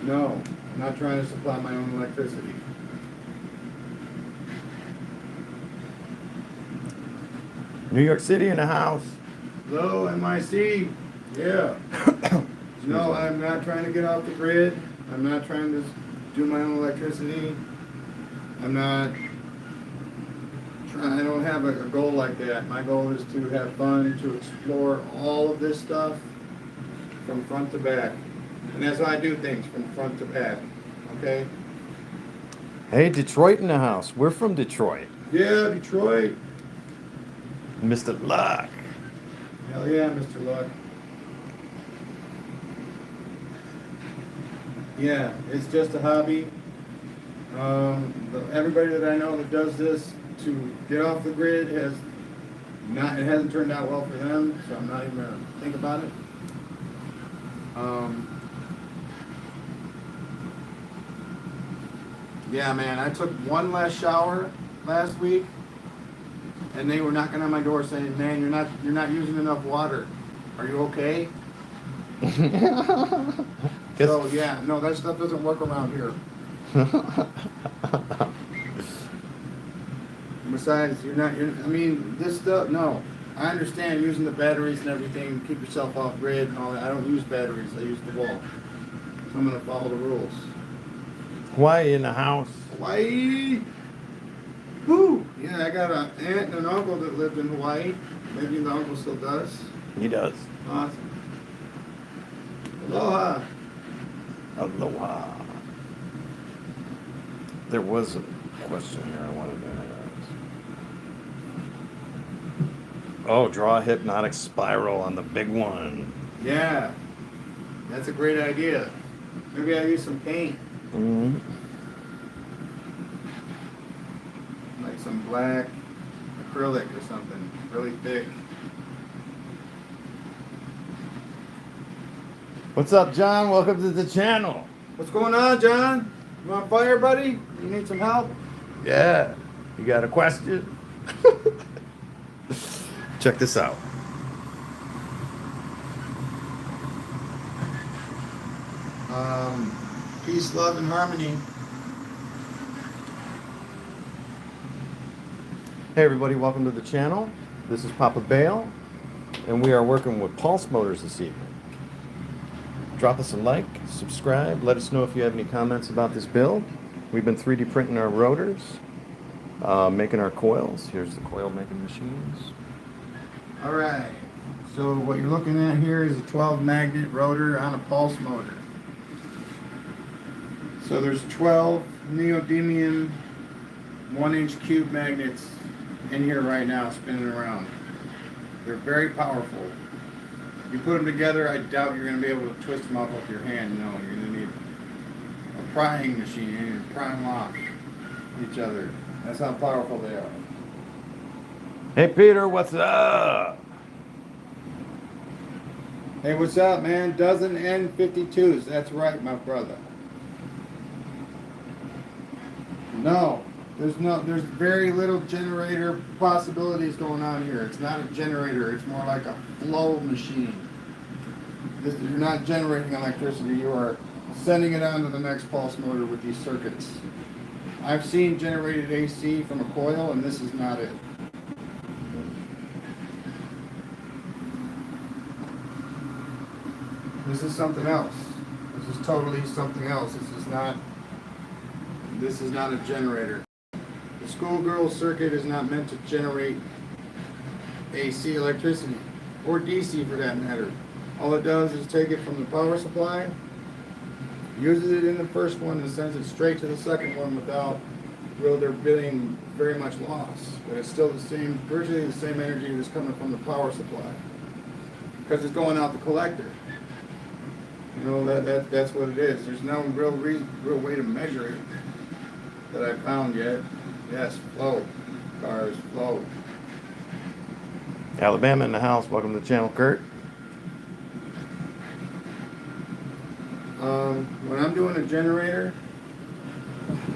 No, I'm not trying to supply my own electricity. New York City in the house. Hello, MIC. Yeah. No, I'm not trying to get off the grid. I'm not trying to do my own electricity. I don't have a goal like that. My goal is to have fun, to explore all of this stuff from front to back. And that's how I do things, from front to back. Okay? Hey, Detroit in the house. We're from Detroit. Yeah, Detroit. Mr. Luck. Hell yeah, Mr. Luck. Yeah, it's just a hobby. Everybody that I know that does this to get off the grid it hasn't turned out well for them, so I'm not even gonna think about it. Yeah, man, I took one less shower last week, and they were knocking on my door saying, "Man, you're not using enough water." Are you okay? Guess- So yeah, no, that stuff doesn't work around here. Besides, I mean, this stuff, no. I understand using the batteries and everything, keep yourself off grid and all that. I don't use batteries, I use the wall. So I'm gonna follow the rules. Hawaii in the house. Hawaii! Woo! Yeah, I got an aunt and an uncle that lived in Hawaii. Maybe the uncle still does. He does. Awesome. Aloha! Aloha. There was a question here I wanted to ask. Oh, draw a hypnotic spiral on the big one. Yeah, that's a great idea. Maybe I use some paint. Mm-hmm. Like some black acrylic or something, really thick. What's up, John? Welcome to the channel. What's going on, John? You on fire, buddy? You need some help? Yeah. You got a question? Check this out. Peace, love, and harmony. Hey everybody, welcome to the channel. This is Papa Bale, and we are working with pulse motors this evening. Drop us a like, subscribe, let us know if you have any comments about this build. We've been 3D printing our rotors, making our coils. Here's the coil making machines. All right. So what you're looking at here is a 12 magnet rotor on a pulse motor. So there's 12 neodymium 1-inch cube magnets in here right now spinning around. They're very powerful. You put them together, I doubt you're going to be able to twist them off with your hand. No, you're going to need a prying machine. You need to pry them off each other. That's how powerful they are. Hey Peter, what's up? Hey, what's up, man? Dozen N52s. That's right, my brother. No, there's very little generator possibilities going on here. It's not a generator. It's more like a flow machine. You're not generating electricity. You are sending it on to the next pulse motor with these circuits. I've seen generated AC from a coil, and this is not it. This is something else. This is totally something else. This is not a generator. The schoolgirl circuit is not meant to generate AC electricity, or DC for that matter. All it does is take it from the power supply, uses it in the first one, and sends it straight to the second one without there being very much loss. But it's still the same, virtually the same energy that's coming from the power supply, because it's going out the collector. You know, that's what it is. There's no real way to measure it that I found yet. Yes, flow. Cars, flow. Alabama in the house. Welcome to the channel, Kurt. When I'm doing a generator,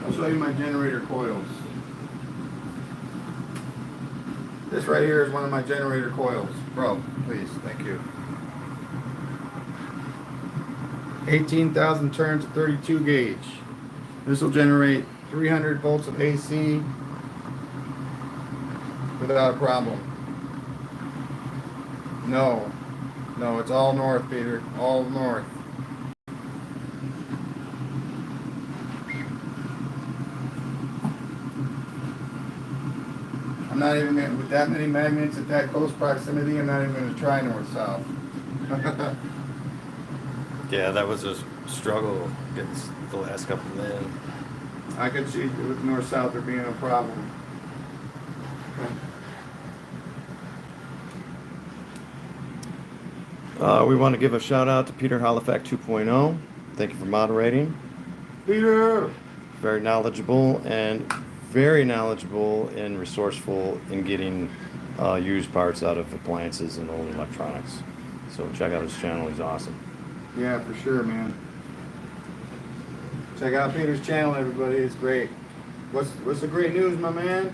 I'll show you my generator coils. This right here is one of my generator coils. Bro, please, thank you. 18,000 turns of 32 gauge. This will generate 300 volts of AC without a problem. No, it's all north, Peter. All north. I'm not even going to, with that many magnets at that close proximity, I'm not even going to try north-south. Yeah, that was a struggle getting the last couple in. I could see with north-south there being a problem. We want to give a shout out to Peter Halifax 2.0. Thank you for moderating. Peter! Very knowledgeable and very knowledgeable and resourceful in getting used parts out of appliances and old electronics. So check out his channel. He's awesome. Yeah, for sure, man. Check out Peter's channel, everybody. It's great. What's the great news, my man?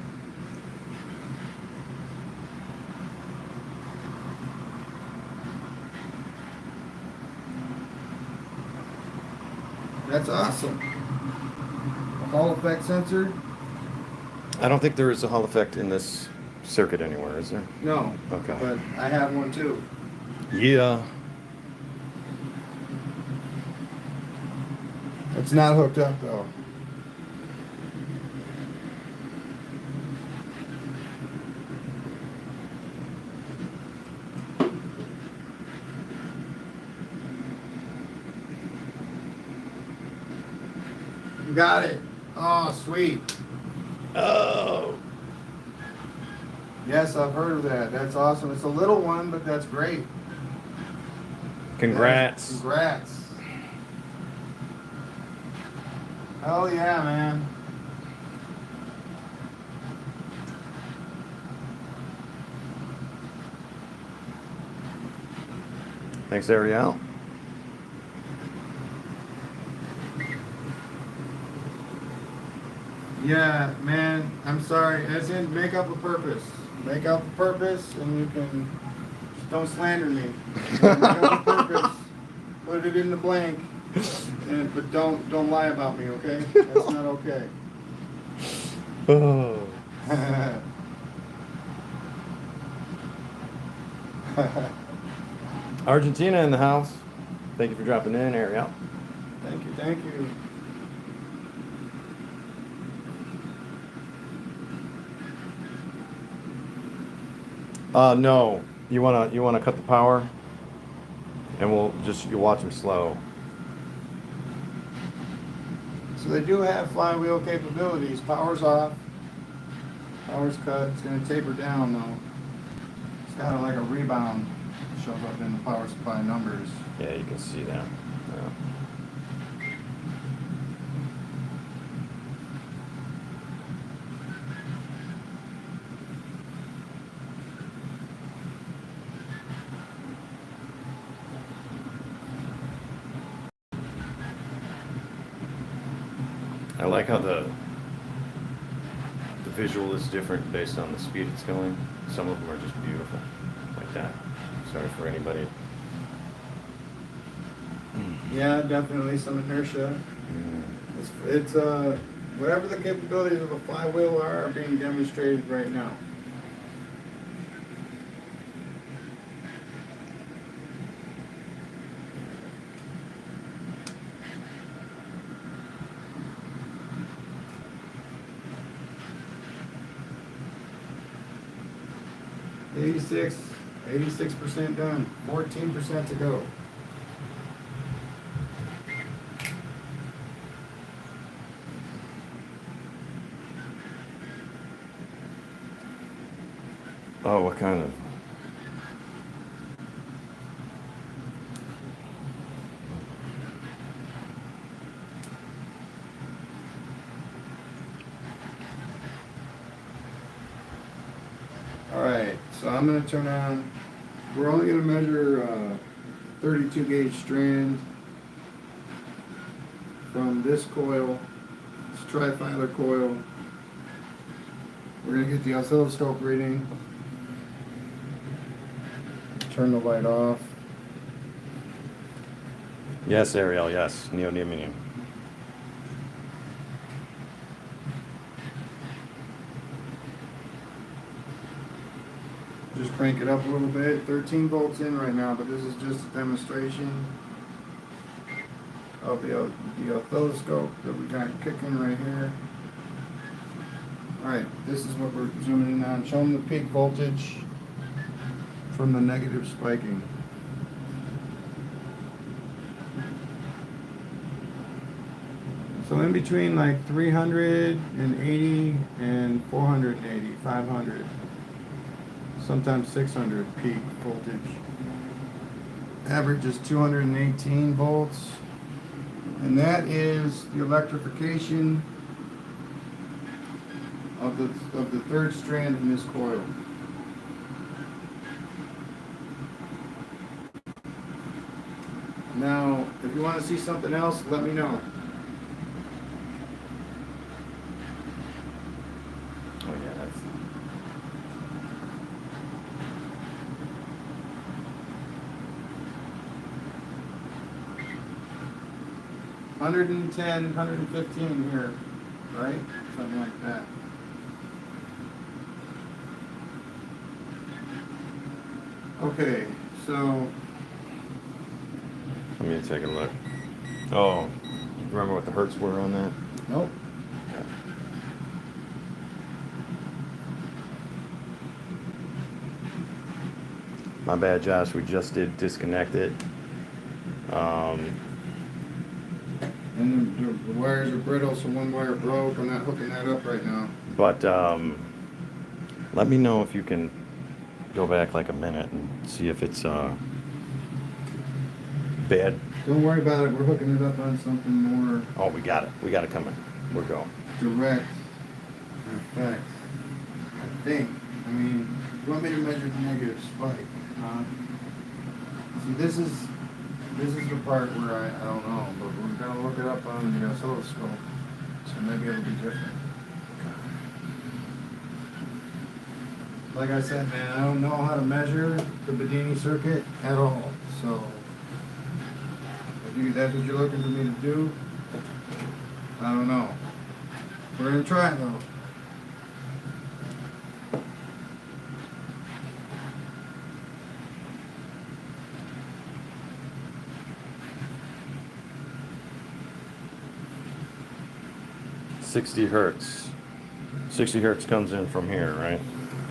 That's awesome. A Hall effect sensor? I don't think there is a Hall effect in this circuit anywhere, is there? No. Okay. But I have one too. Yeah. It's not hooked up though. Got it. Oh, sweet. Oh. Yes, I've heard of that. That's awesome. It's a little one, but that's great. Congrats. Congrats. Hell yeah, man. Thanks, Ariel. Yeah, man. I'm sorry. As in, make up a purpose. Make up a purpose, and you can. Just don't slander me. Make up a purpose. Put it in the blank. But don't lie about me, okay? That's not okay. Oh. Argentina in the house. Thank you for dropping in, Ariel. Thank you, thank you. No. You wanna cut the power, and you watch them slow. So they do have flywheel capabilities. Power's off. Power's cut. It's going to taper down though. It's kind of like a rebound. Shows up in the power supply numbers. Yeah, you can see that. Yeah. I like how the visual is different based on the speed it's going. Some of them are just beautiful, like that. Sorry for anybody. Yeah, definitely some inertia. It's whatever the capabilities of a flywheel are being demonstrated right now. Eighty-six percent done. 14% to go. Oh, what kind of? Alright, so I'm going to turn on, we're only going to measure 32 gauge strand from this coil, this Trifilar coil. We're going to get the oscilloscope reading. Turn the light off. Yes, Ariel, yes. Neodymium. Just crank it up a little bit. 13 volts in right now, but this is just a demonstration of the oscilloscope that we got kicking right here. Alright, this is what we're zooming in on. Show them the peak voltage from the negative spiking. So in between like 380 and 480, 500. Sometimes 600 peak voltage. Average is 218 volts. And that is the electrification of the third strand in this coil. Now, if you want to see something else, let me know. Oh yeah, that's. 110, 115 here, right? Something like that. Okay, so Let me take a look. Oh, remember what the hertz were on that? nope. My bad, Josh. We just did disconnect it. And the wires are brittle, so one wire broke. I'm not hooking that up right now. But let me know if you can go back like a minute and see if it's bad. Don't worry about it. We're hooking it up on something more Oh, we got it. We got it coming. We're going. direct. In fact, I think. I mean, you want me to measure the negative spike? See, this is the part where I don't know, but we're gonna look it up on the oscilloscope, so maybe it'll be different. Like I said, man, I don't know how to measure the Bedini circuit at all, so if that's what you're looking for me to do, I don't know. We're gonna try it though. Hertz. 60 hertz comes in from here, right?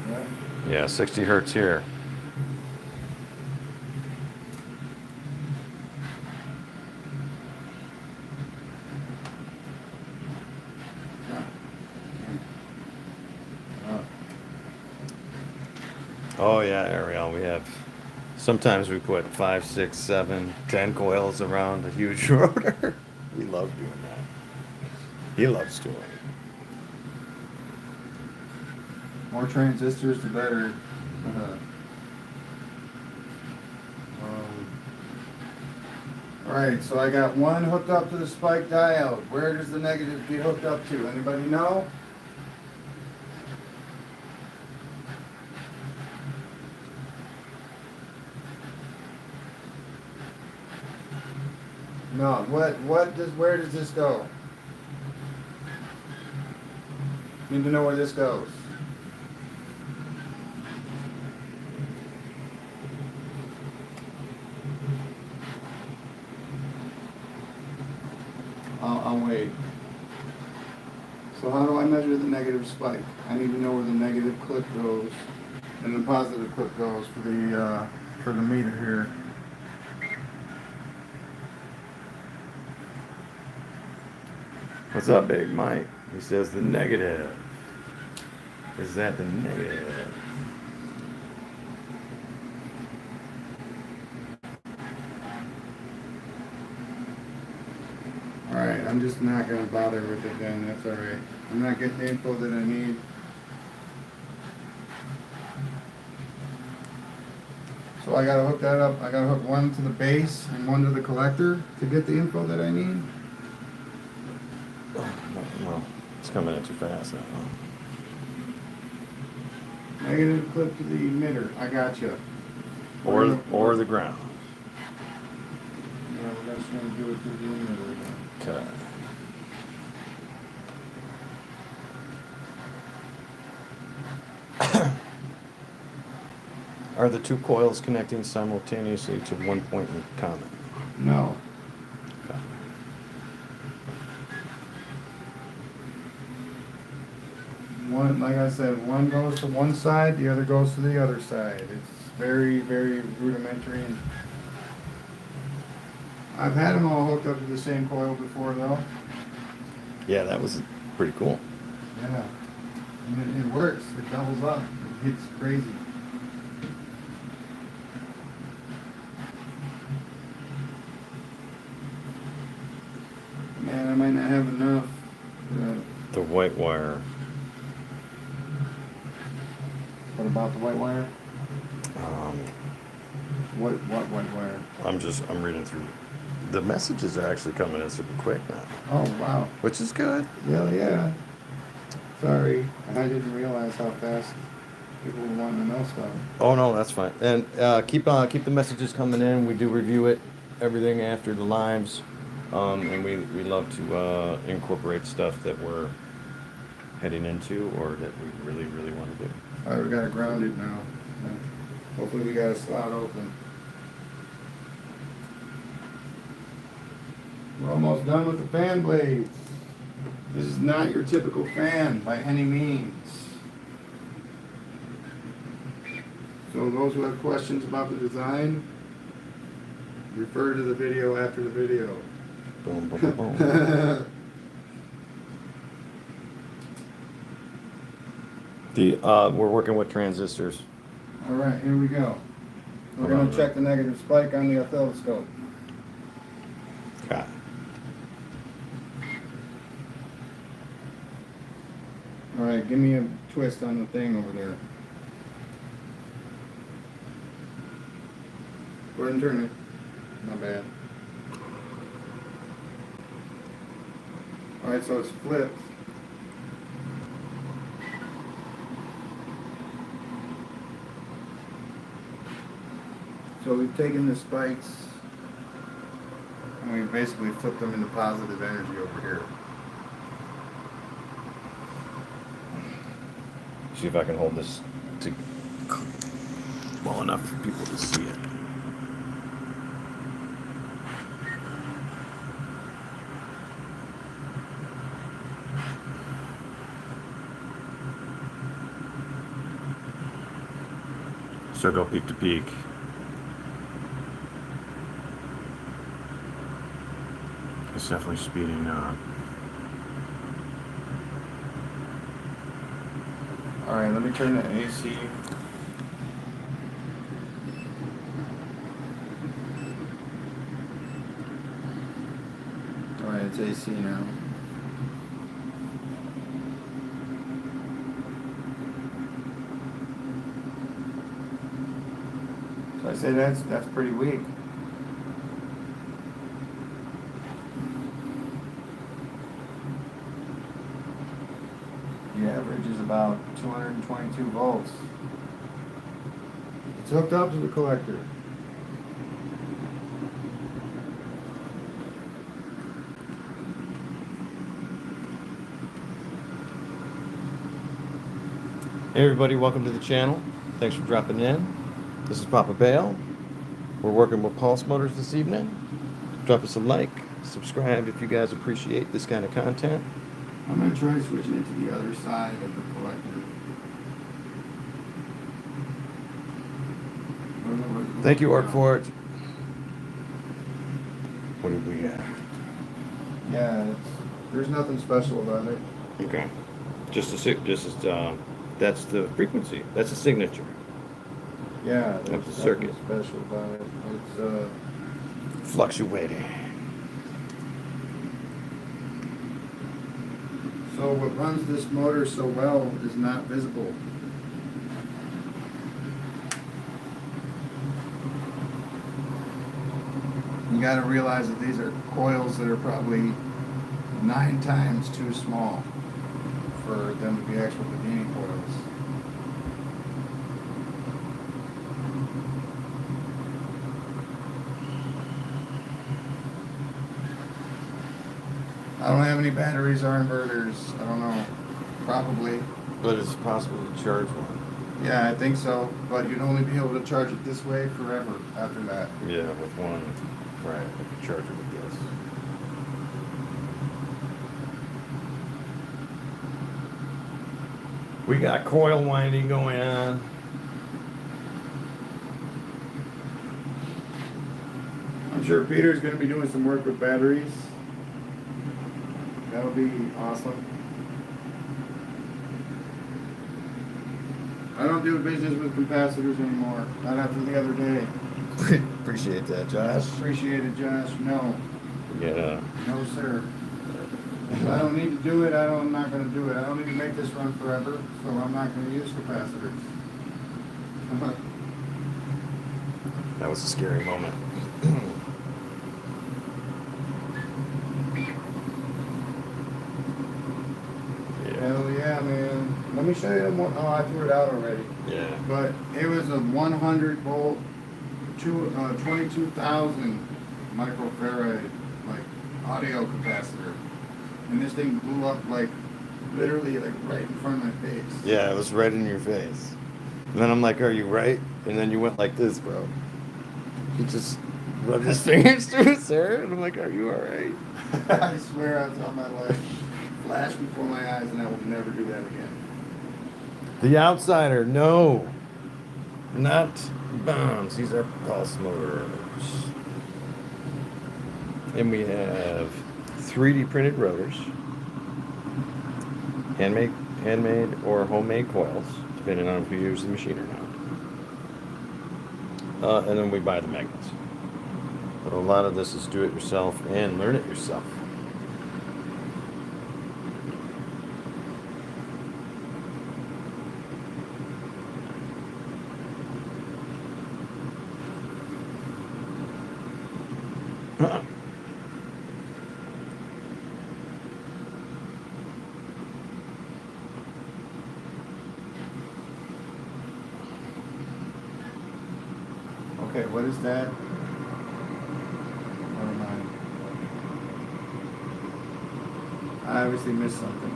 Yeah. Yeah, 60 hertz here. Oh yeah, Ariel, we have, sometimes we put 5, 6, 7, 10 coils around a huge rotor. We love doing that. He loves doing it. More transistors, the better. Alright, so I got one hooked up to the spike diode. Where does the negative get hooked up to? Anybody know? No, where does this go? Need to know where this goes. I'll wait. So how do I measure the negative spike? I need to know where the negative clip goes and the positive clip goes for the meter here. What's up, Big Mike? He says the negative. Is that the negative? Alright, I'm just not going to bother with it then, that's alright. I'm not getting the info that I need. So I got to hook that up, I got to hook one to the base and one to the collector to get the info that I need. Well, it's coming in too fast now. Negative clip to the emitter, I got you. Or the ground. Yeah, we're just going to do it to the emitter then. Okay. Are the two coils connecting simultaneously to one point in common? No. Okay. One, like I said, one goes to one side, the other goes to the other side. It's very, very rudimentary. And I've had them all hooked up to the same coil before, though. Yeah, that was pretty cool. Yeah, and it works. It doubles up. It hits crazy. Man, I might not have enough. The white wire. What about the white wire? Um, What white wire? I'm reading through. The messages are actually coming in super quick now, Oh, wow. which is good. Well, yeah. Sorry, I didn't realize how fast people were wanting to know stuff. Oh no, that's fine. And keep the messages coming in. We do review it, everything after the lives. And we love to incorporate stuff that we're heading into or that we really, really want to do. Alright, we got it grounded now. Hopefully we got a slot open. We're almost done with the fan blades. This is not your typical fan by any means. So those who have questions about the design, refer to the video after the video. Boom, boom, boom. We're working with transistors. Alright, here we go. We're going to check the negative spike on the oscilloscope. Okay. Alright, give me a twist on the thing over there. Go ahead and turn it. Not bad. Alright, so it's flipped. So we've taken the spikes and we've basically flipped them into positive energy over here. See if I can hold this to well enough for people to see it. So go peak to peak. It's definitely speeding up. Alright, let me turn the AC. Alright, it's AC now. So I say that's pretty weak. The average is about 222 volts. It's hooked up to the collector. Hey everybody, welcome to the channel. Thanks for dropping in. This is Papa Bale. We're working with pulse motors this evening. Drop us a like, subscribe if you guys appreciate this kind of content. I'm going to try switching it to the other side of the collector. Thank you, Art, for it. What did we have? Yeah, there's nothing special about it. Okay. That's the frequency. That's the signature. Yeah, That's there's the circuit. nothing special about it. It's Fluctuating. so what runs this motor so well is not visible. You got to realize that these are coils that are probably 9 times too small for them to be actual Bedini coils. I don't have any batteries or inverters. I don't know. Probably. But it's possible to charge one. Yeah, I think so. But you'd only be able to charge it this way forever after that. Yeah, with one. Right, like a charger with this. We got coil winding going on. I'm sure Peter's going to be doing some work with batteries. That'll be awesome. I don't do business with capacitors anymore. Not after the other day. Appreciate that, Josh. Appreciate it, Josh. No. Yeah. No, sir. If I don't need to do it, I'm not going to do it. I don't need to make this run forever, so I'm not going to use capacitors. That was a scary moment. Hell yeah, man. Let me show you the more. Oh, I threw it out already. Yeah. But it was a 100 volt, 22,000 microfarad, like audio capacitor. And this thing blew up like literally like right in front of my face. Yeah, it was right in your face. And then I'm like, are you right? And then you went like this, bro. He just rubbed his fingers through his hair, and I'm like, are you alright? I swear I was on my life. Flashed before my eyes, and I will never do that again. The outsider, no. Not bombs. These are pulse motors. And we have 3D printed rotors, handmade or homemade coils, depending on if you use the machine or not. And then we buy the magnets. But a lot of this is do it yourself and learn it yourself. Okay, what is that? Never mind. I obviously missed something.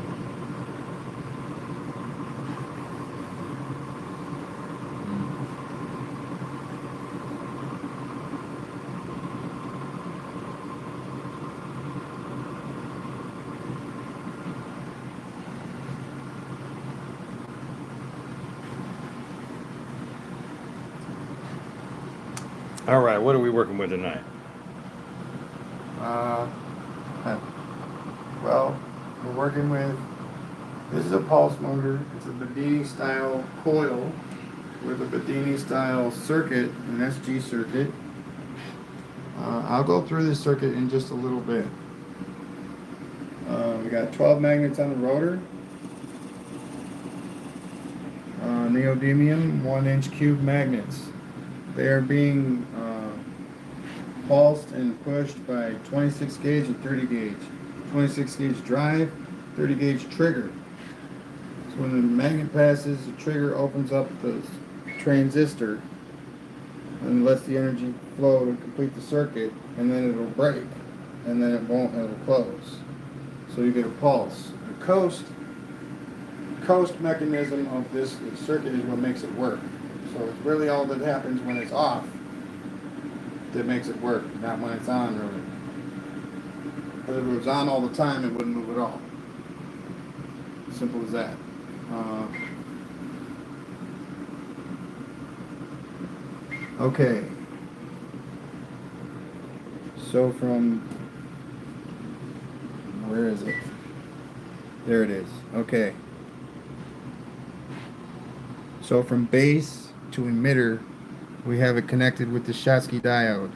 All right, what are we working with tonight? Well, we're working with, this is a pulse motor. It's a Bedini style coil with a Bedini style circuit, an SG circuit. I'll go through this circuit in just a little bit. We got 12 magnets on the rotor. Neodymium 1-inch cube magnets. They are being pulsed and pushed by 26 gauge and 30 gauge. 26 gauge drive, 30 gauge trigger. So when the magnet passes, the trigger opens up the transistor and lets the energy flow to complete the circuit, and then it'll break, and then it won't, it'll close. So you get a pulse. The coast mechanism of this circuit is what makes it work. So it's really all that happens when it's off that makes it work, not when it's on, really. Because if it was on all the time, it wouldn't move at all. Simple as that. Okay. So from, where is it? There it is. Okay. So from base to emitter, we have it connected with the Schottky diode.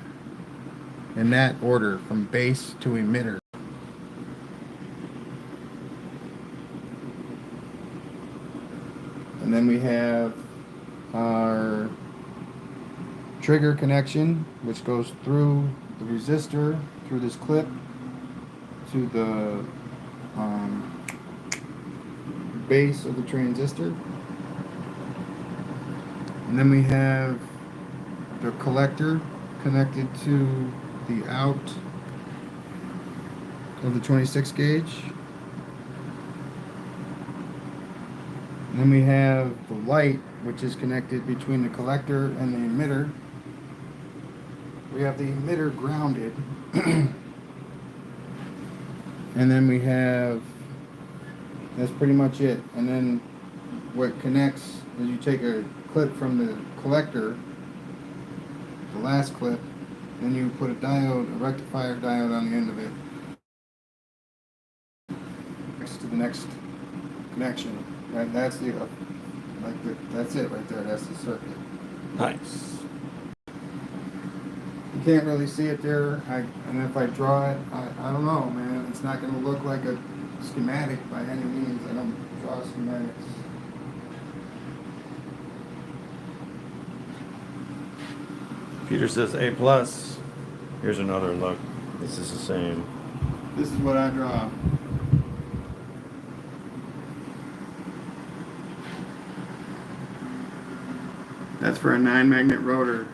In that order, from base to emitter. And then we have our trigger connection, which goes through the resistor, through this clip, to the base of the transistor. And then we have the collector connected to the out of the 26 gauge. And then we have the light, which is connected between the collector and the emitter. We have the emitter grounded. And then we have, that's pretty much it. And then what connects is you take a clip from the collector, the last clip, then you put a diode, a rectifier diode on the end of it, next to the next connection. That's the, that's it right there. That's the circuit. Nice. You can't really see it there. And if I draw it, I don't know, man. It's not going to look like a schematic by any means. I don't draw schematics. Peter says A plus. Here's another look. This is the same. This is what I draw. That's for a 9-magnet rotor.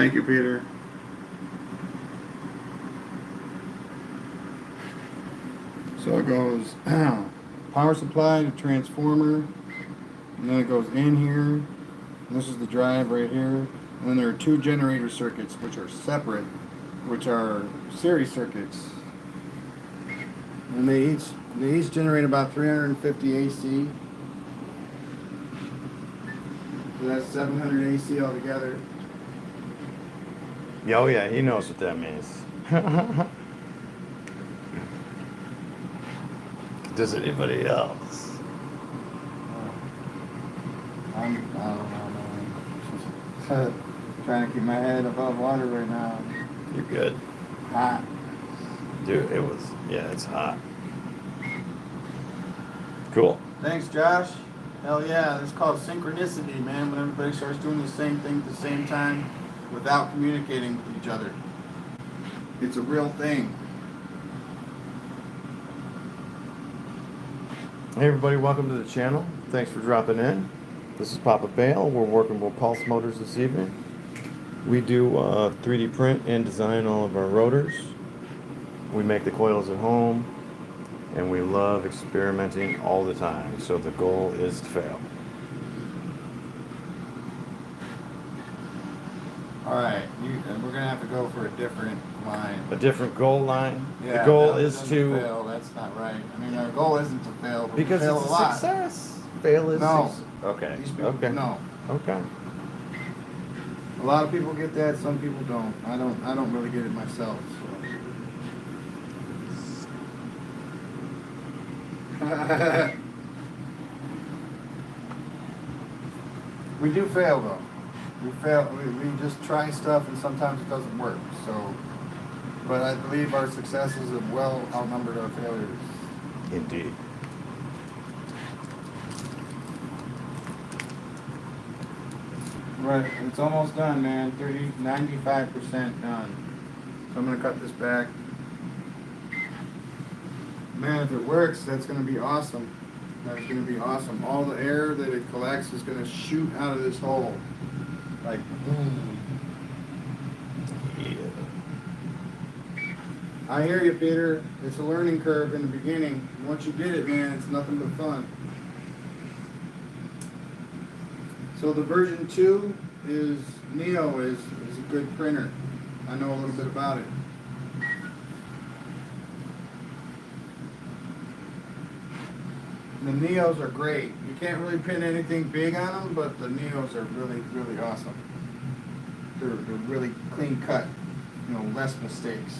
Thank you, Peter. So it goes power supply to transformer, and then it goes in here. And this is the drive right here. And then there are two generator circuits which are separate, which are series circuits. And they each generate about 350 AC. So that's 700 AC altogether. Yeah, oh yeah, he knows what that means. Does anybody else? I don't know, man. Trying to keep my head above water right now. You're good. Hot. Dude, it's hot. Cool. Thanks, Josh. Hell yeah, it's called synchronicity, man, when everybody starts doing the same thing at the same time without communicating with each other. It's a real thing. Hey everybody, welcome to the channel. Thanks for dropping in. This is Papa Bale. We're working with pulse motors this evening. We do 3D print and design all of our rotors. We make the coils at home, and we love experimenting all the time. So the goal is to fail. Alright, we're going to have to go for a different line. A different goal line. Yeah, the goal that is doesn't to fail. That's not right. I mean, our goal isn't to fail, but because we fail it's a lot. success. Fail is No. success. Okay. These people, Okay. no. Okay. A lot of people get that, some people don't. I don't really get it myself. So. We do fail though. We fail. We just try stuff and sometimes it doesn't work. So, but I believe our successes have well outnumbered our failures. Indeed. Right, it's almost done, man. 95% done. So I'm gonna cut this back. Man, if it works, that's gonna be awesome. That's gonna be awesome. All the air that it collects is gonna shoot out of this hole. Like, boom. Yeah. I hear you, Peter. It's a learning curve in the beginning. Once you get it, man, it's nothing but fun. So the version 2 is Neo is a good printer. I know a little bit about it. The Neos are great. You can't really pin anything big on them, but the Neos are really, really awesome. They're really clean cut, you know, less mistakes.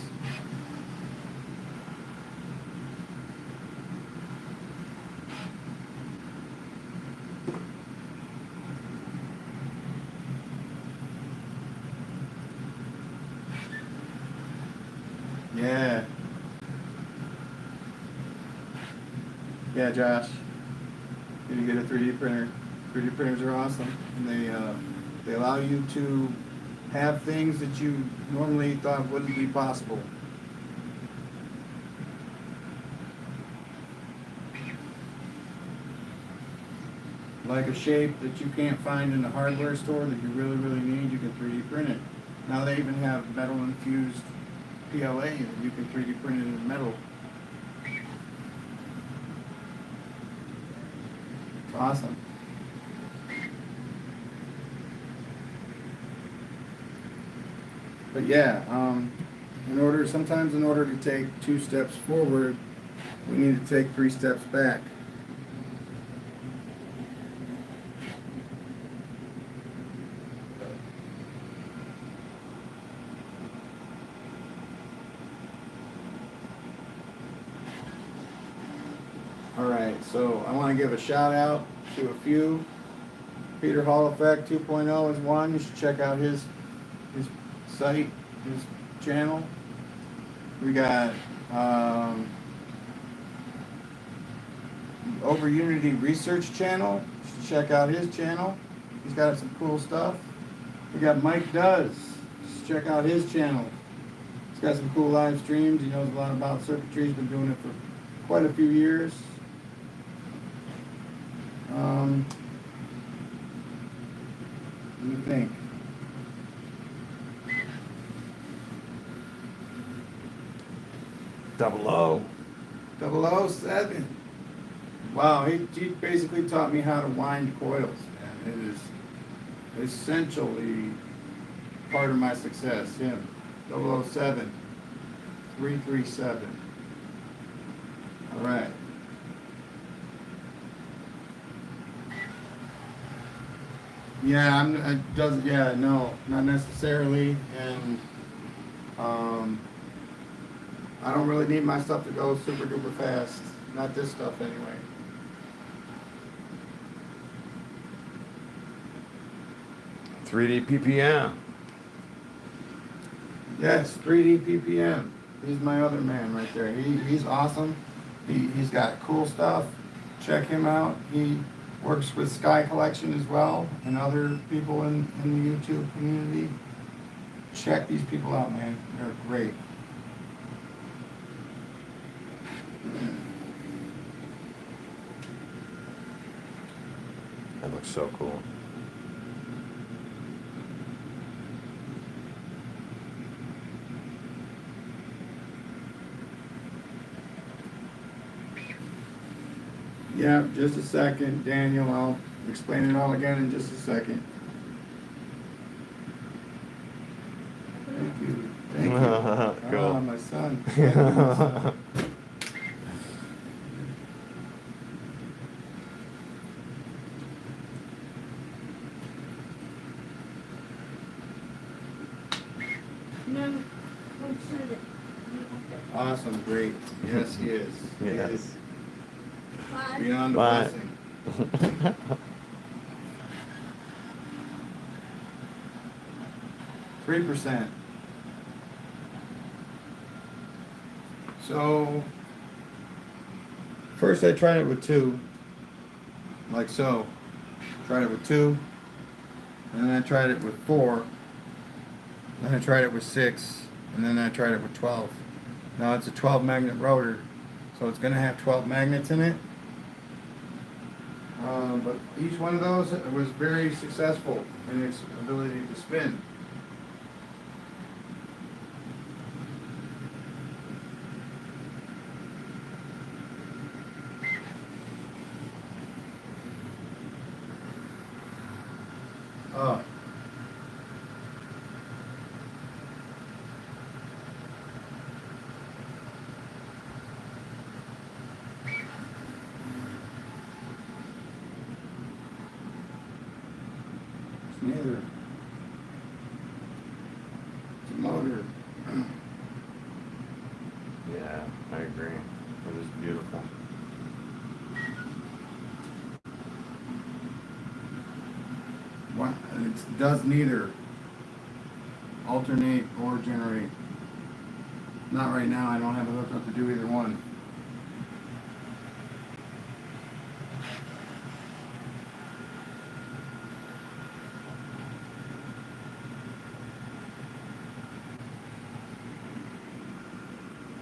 Yeah. Yeah, Josh. Need to get a 3D printer. 3D printers are awesome. And they allow you to have things that you normally thought wouldn't be possible. Like a shape that you can't find in the hardware store that you really, really need, you can 3D print it. Now they even have metal infused PLA that you can 3D print it in metal. It's awesome. But yeah, sometimes in order to take 2 steps forward, we need to take 3 steps back. Alright, so I want to give a shout out to a few. Peter Hall Effect 2.0 is one. You should check out his site, his channel. We got Over Unity Research channel. You should check out his channel. He's got some cool stuff. We got Mike Does. You should check out his channel. He's got some cool live streams. He knows a lot about circuitry. He's been doing it for quite a few years. Let me think. Double O. 007. Wow, he basically taught me how to wind coils, man. It is essentially part of my success. Him. 007. 337. All right. Yeah, no, not necessarily, and I don't really need my stuff to go super duper fast. Not this stuff anyway. .3D PPM. Yes, 3D PPM. He's my other man right there. He's awesome. He's got cool stuff. Check him out. He works with Sky Collection as well and other people in the YouTube community. Check these people out, man. They're great. That looks so cool. Yeah, just a second, Daniel. I'll explain it all again in just a second. Thank you. Thank you. Cool. Oh, my son. No, Awesome, great. Yes, he is. He Yes. is. Bye. Beyond a Bye. blessing. 3%. So, first I tried it with 2, like so. Tried it with 2, and then I tried it with 4, then I tried it with 6, and then I tried it with 12. Now it's a 12 magnet rotor, so it's going to have 12 magnets in it. But each one of those was very successful in its ability to spin. Oh. It's neither. It's a motor. Yeah, I agree. It is beautiful. What? It does neither alternate or generate. Not right now. I don't have it hooked up to do either one.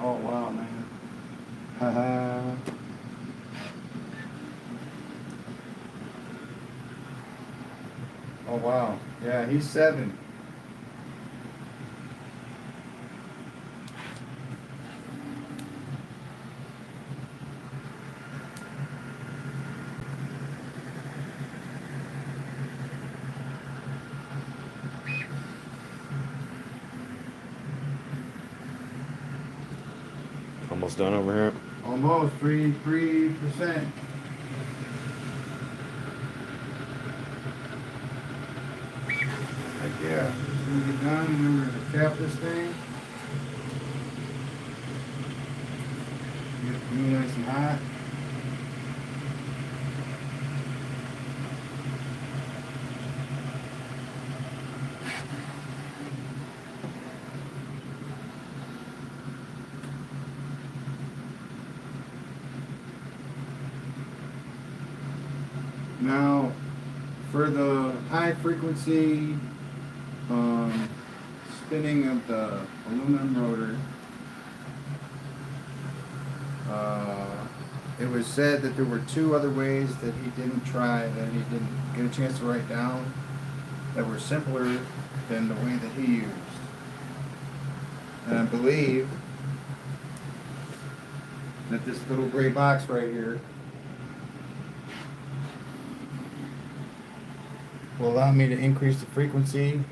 Oh wow, man. Haha. Oh wow. Yeah, he's 7. Almost done over here. Almost 3%. Heck yeah. As soon as we get done, remember to cap this thing. Get it really nice and hot. Now, for the high frequency spinning of the aluminum rotor, it was said that there were 2 other ways that he didn't try, that he didn't get a chance to write down, that were simpler than the way that he used. And I believe that this little gray box right here will allow me to increase the frequency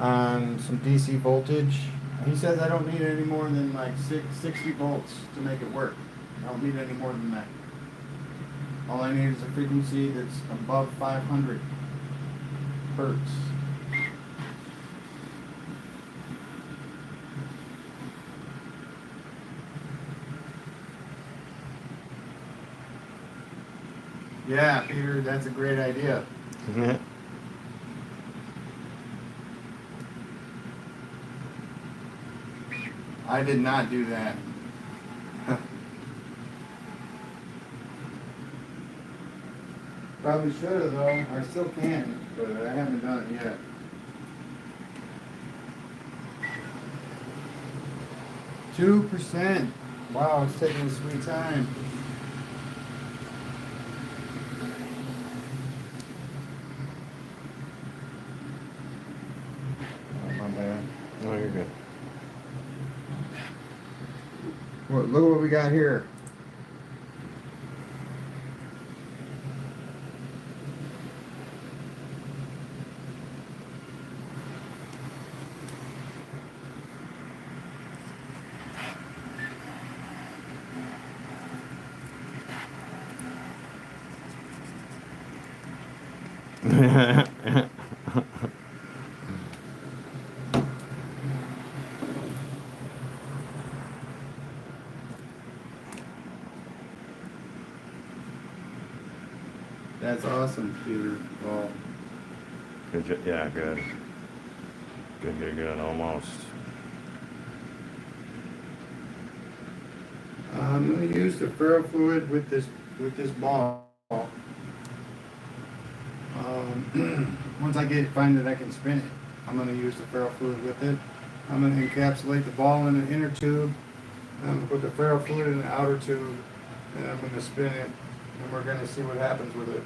on some DC voltage. He says I don't need any more than like 60 volts to make it work. I don't need any more than that. All I need is a frequency that's above 500 hertz. Yeah, Peter, that's a great idea. I did not do that. Probably should have though. I still can, but I haven't done it yet. %. Wow, it's taking a sweet time. Oh, my bad. Oh, you're good. Well, look what we got here. That's awesome, Peter. Well, Good. Yeah, good. Good. Almost. I'm going to use the ferro fluid with this ball. Once I find that I can spin it, I'm going to use the ferro fluid with it. I'm going to encapsulate the ball in the inner tube. I'm going to put the ferro fluid in the outer tube, and I'm going to spin it, and we're going to see what happens with it.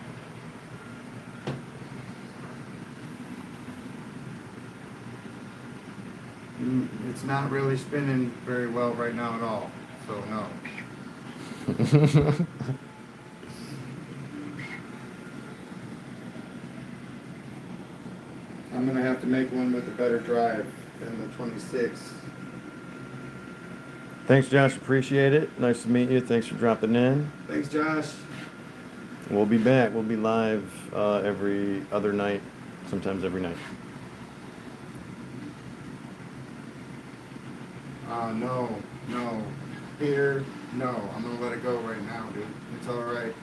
It's not really spinning very well right now at all, so no. I'm going to have to make one with a better drive than the 26. Thanks, Josh. Appreciate it. Nice to meet you. Thanks for dropping in. Thanks, Josh. We'll be back. We'll be live every other night, sometimes every night. No. Peter, no. I'm going to let it go right now, dude. It's all right.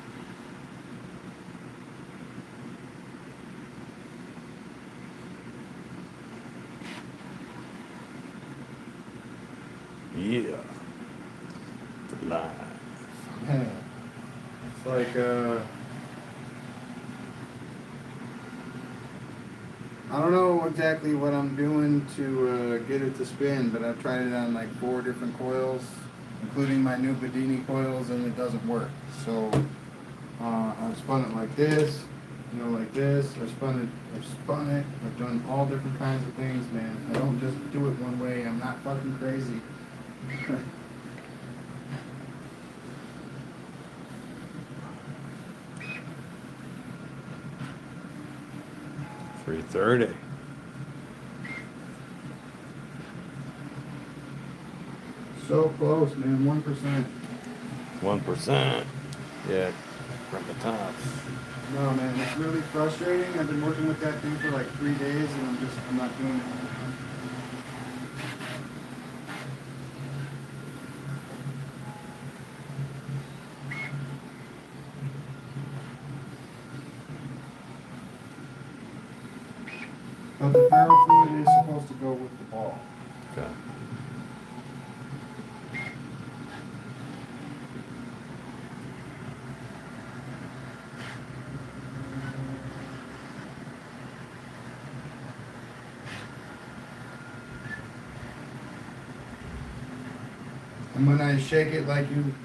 Yeah. Live. Yeah. It's like, I don't know exactly what I'm doing to get it to spin, but I've tried it on like 4 different coils, including my new Bedini coils, and it doesn't work. So I've spun it like this, like this. I've spun it. I've done all different kinds of things, man. I don't just do it one way. I'm not fucking crazy. 3:30. So close, man. 1%. 1%. Yeah, from the tops. No, man, it's really frustrating. I've been working with that thing for like 3 days, and I'm not doing it. But the ferro fluid is supposed to go with the ball. Okay. And when I shake it like you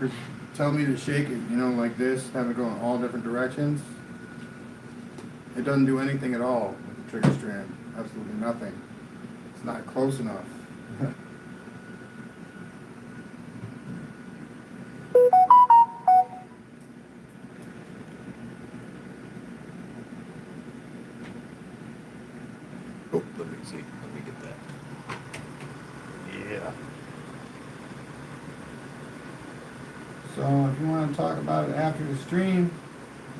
tell me to shake it, like this, have it go in all different directions, it doesn't do anything at all with the trigger strand. Absolutely nothing. It's not close enough. Yeah. So if you want to talk about it after the stream,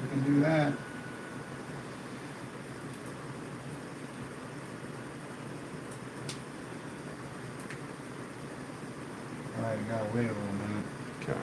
we can do that. Alright, you gotta wait a little minute. Okay.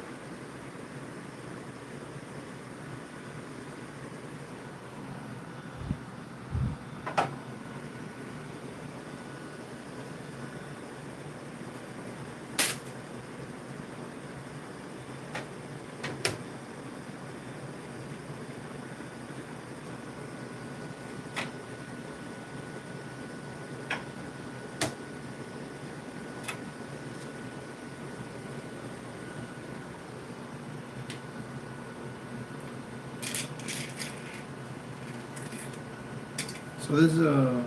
So this is a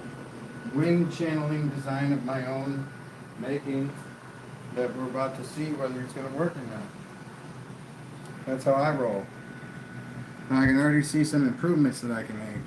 wind channeling design of my own making that we're about to see whether it's going to work or not. That's how I roll. And I can already see some improvements that I can make.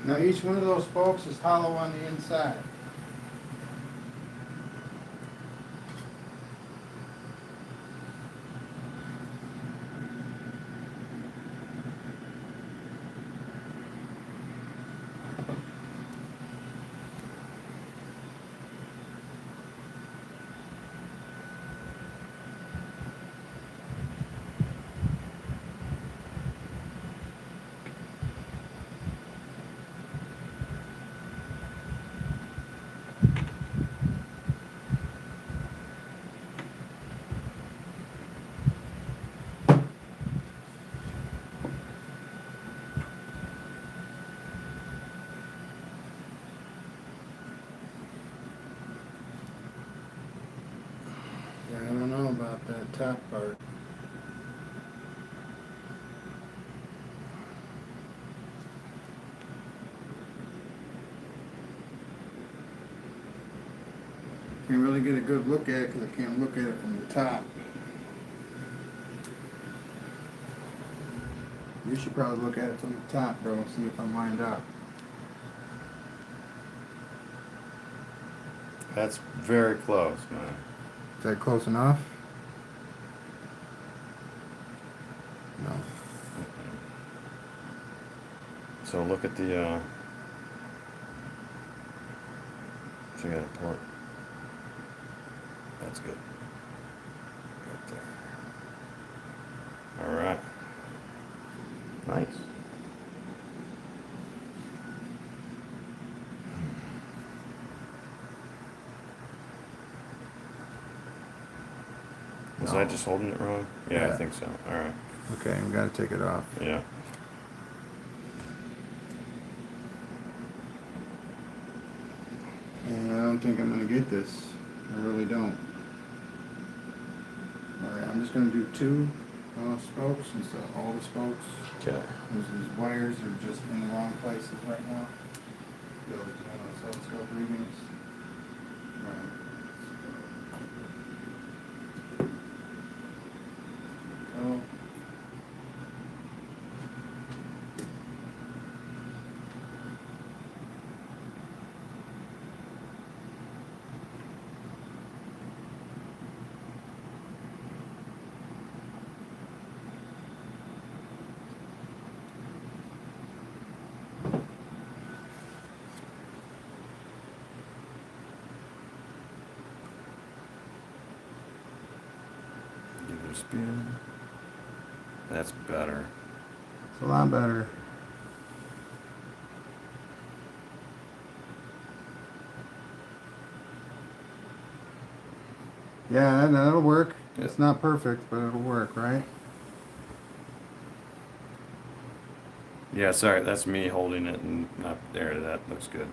Now each one of those spokes is hollow on the inside. Yeah, I don't know about that top part. Can't really get a good look at it because I can't look at it from the top. You should probably look at it from the top, bro, see if I'm lined up. That's very close, man. Is that close enough? No. So look at the, so you got a port. That's good. Right there. All right. Nice. Was I just holding it wrong? Yeah, Yeah. I think so. All right. Okay, we gotta take it off. Yeah. And I don't think I'm gonna get this. I really don't. Alright, I'm just gonna do two spokes instead of all the spokes. Okay. These wires are just in the wrong places right now. Those oscilloscope readings. Right. Oh. Give it a spin. That's better. It's a lot better. Yeah, that'll work. Yeah. It's not perfect, but it'll work, right? Yeah, sorry, that's me holding it and not there. That looks good.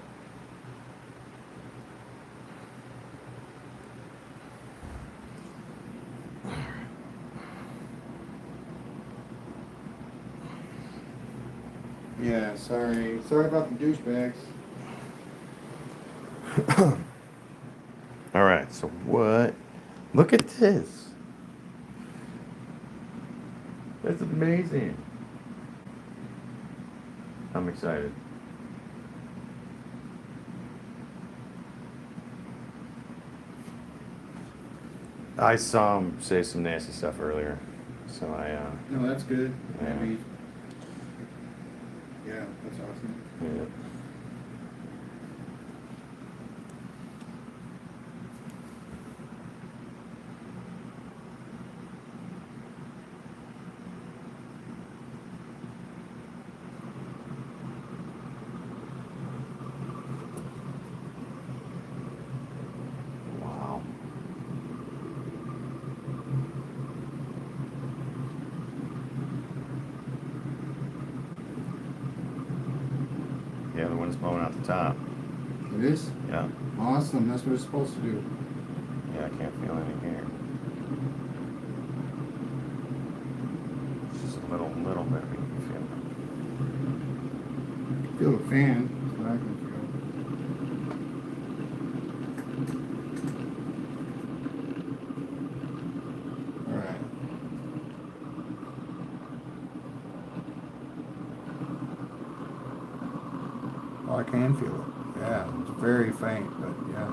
Yeah, sorry. Sorry about the douchebags. All right, so what? Look at this. That's amazing. I'm excited. I saw him say some nasty stuff earlier, so No, that's good. Yeah. Maybe. Yeah, that's awesome. yeah. Wow. Yeah, the one's blowing out the top. It is? Yeah. Awesome. That's what it's supposed to do. Yeah, I can't feel any here. It's just a little bit. We can feel it. Feel the fan. That's what I can feel. Alright. Oh, I can feel it. Yeah, it's very faint, but yeah.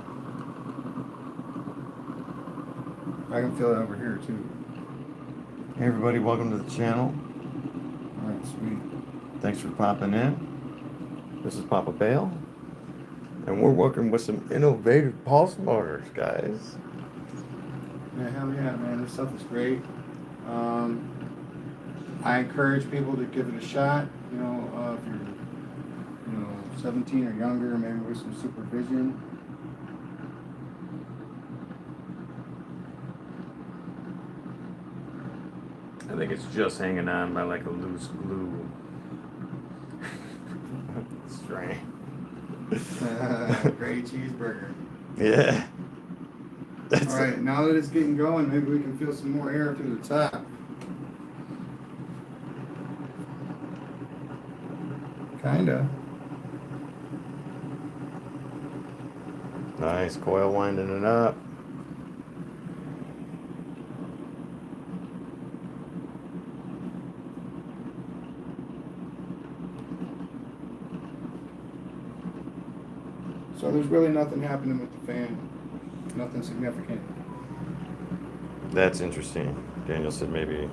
I can feel it over here too. Hey everybody, welcome to the channel. Alright, sweet. Thanks for popping in. This is Papa Bale, and we're working with some innovative pulse motors, guys. Yeah, hell yeah, man. This stuff is great. I encourage people to give it a shot. You know, if you're 17 or younger, maybe with some supervision. I think it's just hanging on by like a loose glue strand. Great cheeseburger. Yeah. All right, now that it's getting going, maybe we can feel some more air through the top. Kinda. Nice coil winding it up. So there's really nothing happening with the fan. Nothing significant. That's interesting. Daniel said maybe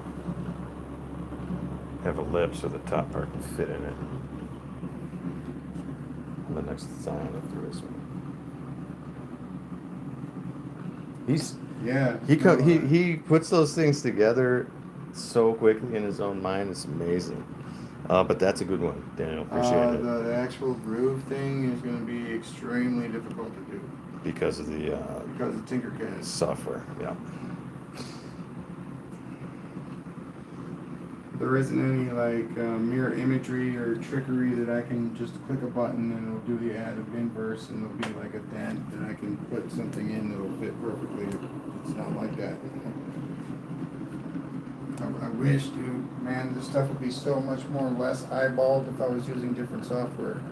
have a lip so the top part can fit in it. And the next design through this one. He puts those things together so quickly in his own mind. It's amazing. But that's a good one, Daniel. Appreciate it. The actual groove thing is going to be extremely difficult to do Because of the because of Tinkercad. software. Yeah. There isn't any like mirror imagery or trickery that I can just click a button and it'll do the additive inverse and there'll be like a dent and I can put something in that'll fit perfectly. It's not like that. I wish, dude, man, this stuff would be so much more less eyeballed if I was using different software.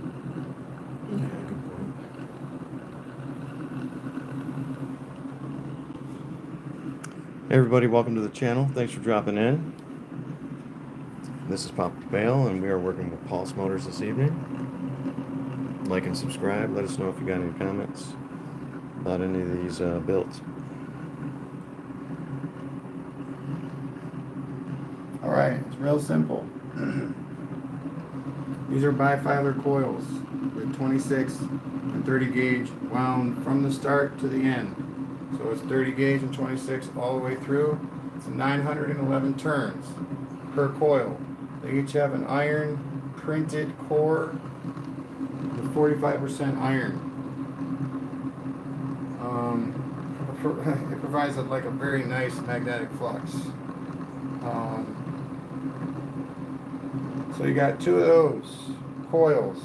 Yeah, good point. Hey everybody, welcome to the channel. Thanks for dropping in. This is Papa Bale, and we are working with pulse motors this evening. Like and subscribe. Let us know if you got any comments about any of these builds. All right, it's real simple. These are bifilar coils with 26 and 30 gauge wound from the start to the end. So it's 30 gauge and 26 all the way through. It's 911 turns per coil. They each have an iron printed core with 45% iron. it provides like a very nice magnetic flux. So you got two of those coils,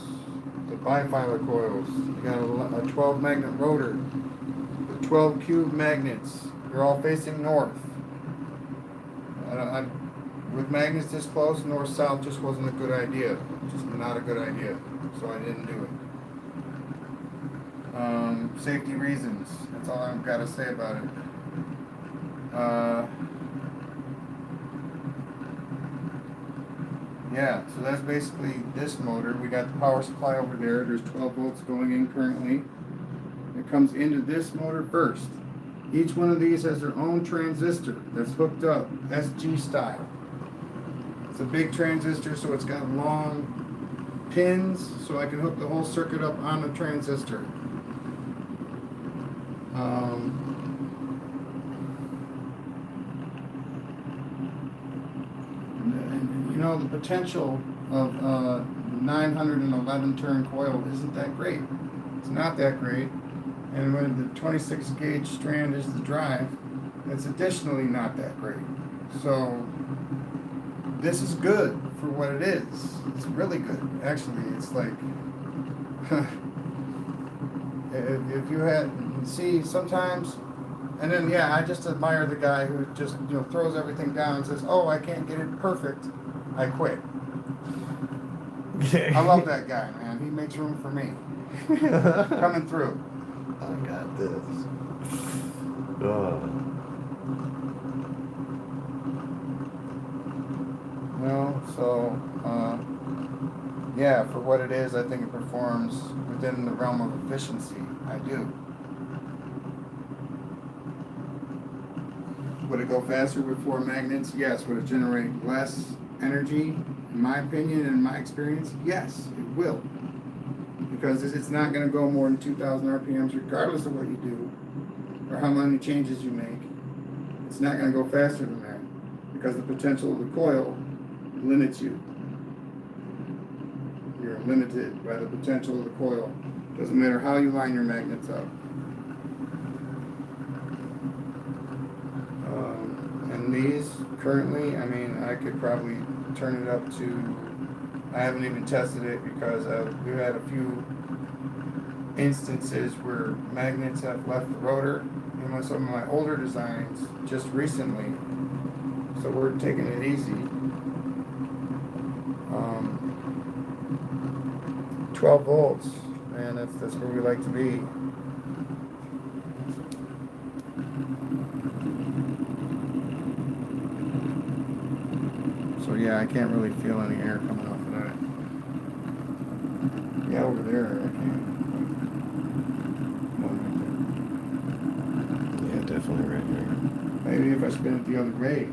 the bifilar coils. You got a 12 magnet rotor, the 12 cube magnets. They're all facing north. With magnets this close, north-south just wasn't a good idea. Just not a good idea. So I didn't do it. Safety reasons. That's all I've got to say about it. Yeah, so that's basically this motor. We got the power supply over there. There's 12 volts going in currently. It comes into this motor first. Each one of these has their own transistor that's hooked up, SG style. It's a big transistor, so it's got long pins, so I can hook the whole circuit up on the transistor. You know, the potential of 911 turn coil isn't that great. It's not that great. And when the 26 gauge strand is the drive, it's additionally not that great. So this is good for what it is. It's really good. Actually, it's like, if you had, see, sometimes, and then, yeah, I just admire the guy who just, you know, throws everything down and says, oh, I can't get it perfect, I quit. I love that guy, man. He makes room for me. Coming through. I got this. Well, so, yeah, for what it is, I think it performs within the realm of efficiency. I do. Would it go faster with 4 magnets? Yes. Would it generate less energy? In my opinion and in my experience, yes, it will. Because it's not going to go more than 2,000 RPMs regardless of what you do or how many changes you make. It's not going to go faster than that because the potential of the coil limits you. You're limited by the potential of the coil. Doesn't matter how you line your magnets up. And these currently, I mean, I could probably turn it up to, I haven't even tested it because we've had a few instances where magnets have left the rotor in some of my older designs just recently. So we're taking it easy. 12 volts, man, that's where we like to be. So yeah, I can't really feel any air coming off of that. Yeah, over there I can. One Yeah, definitely right here. right there. Maybe if I spin it the other way.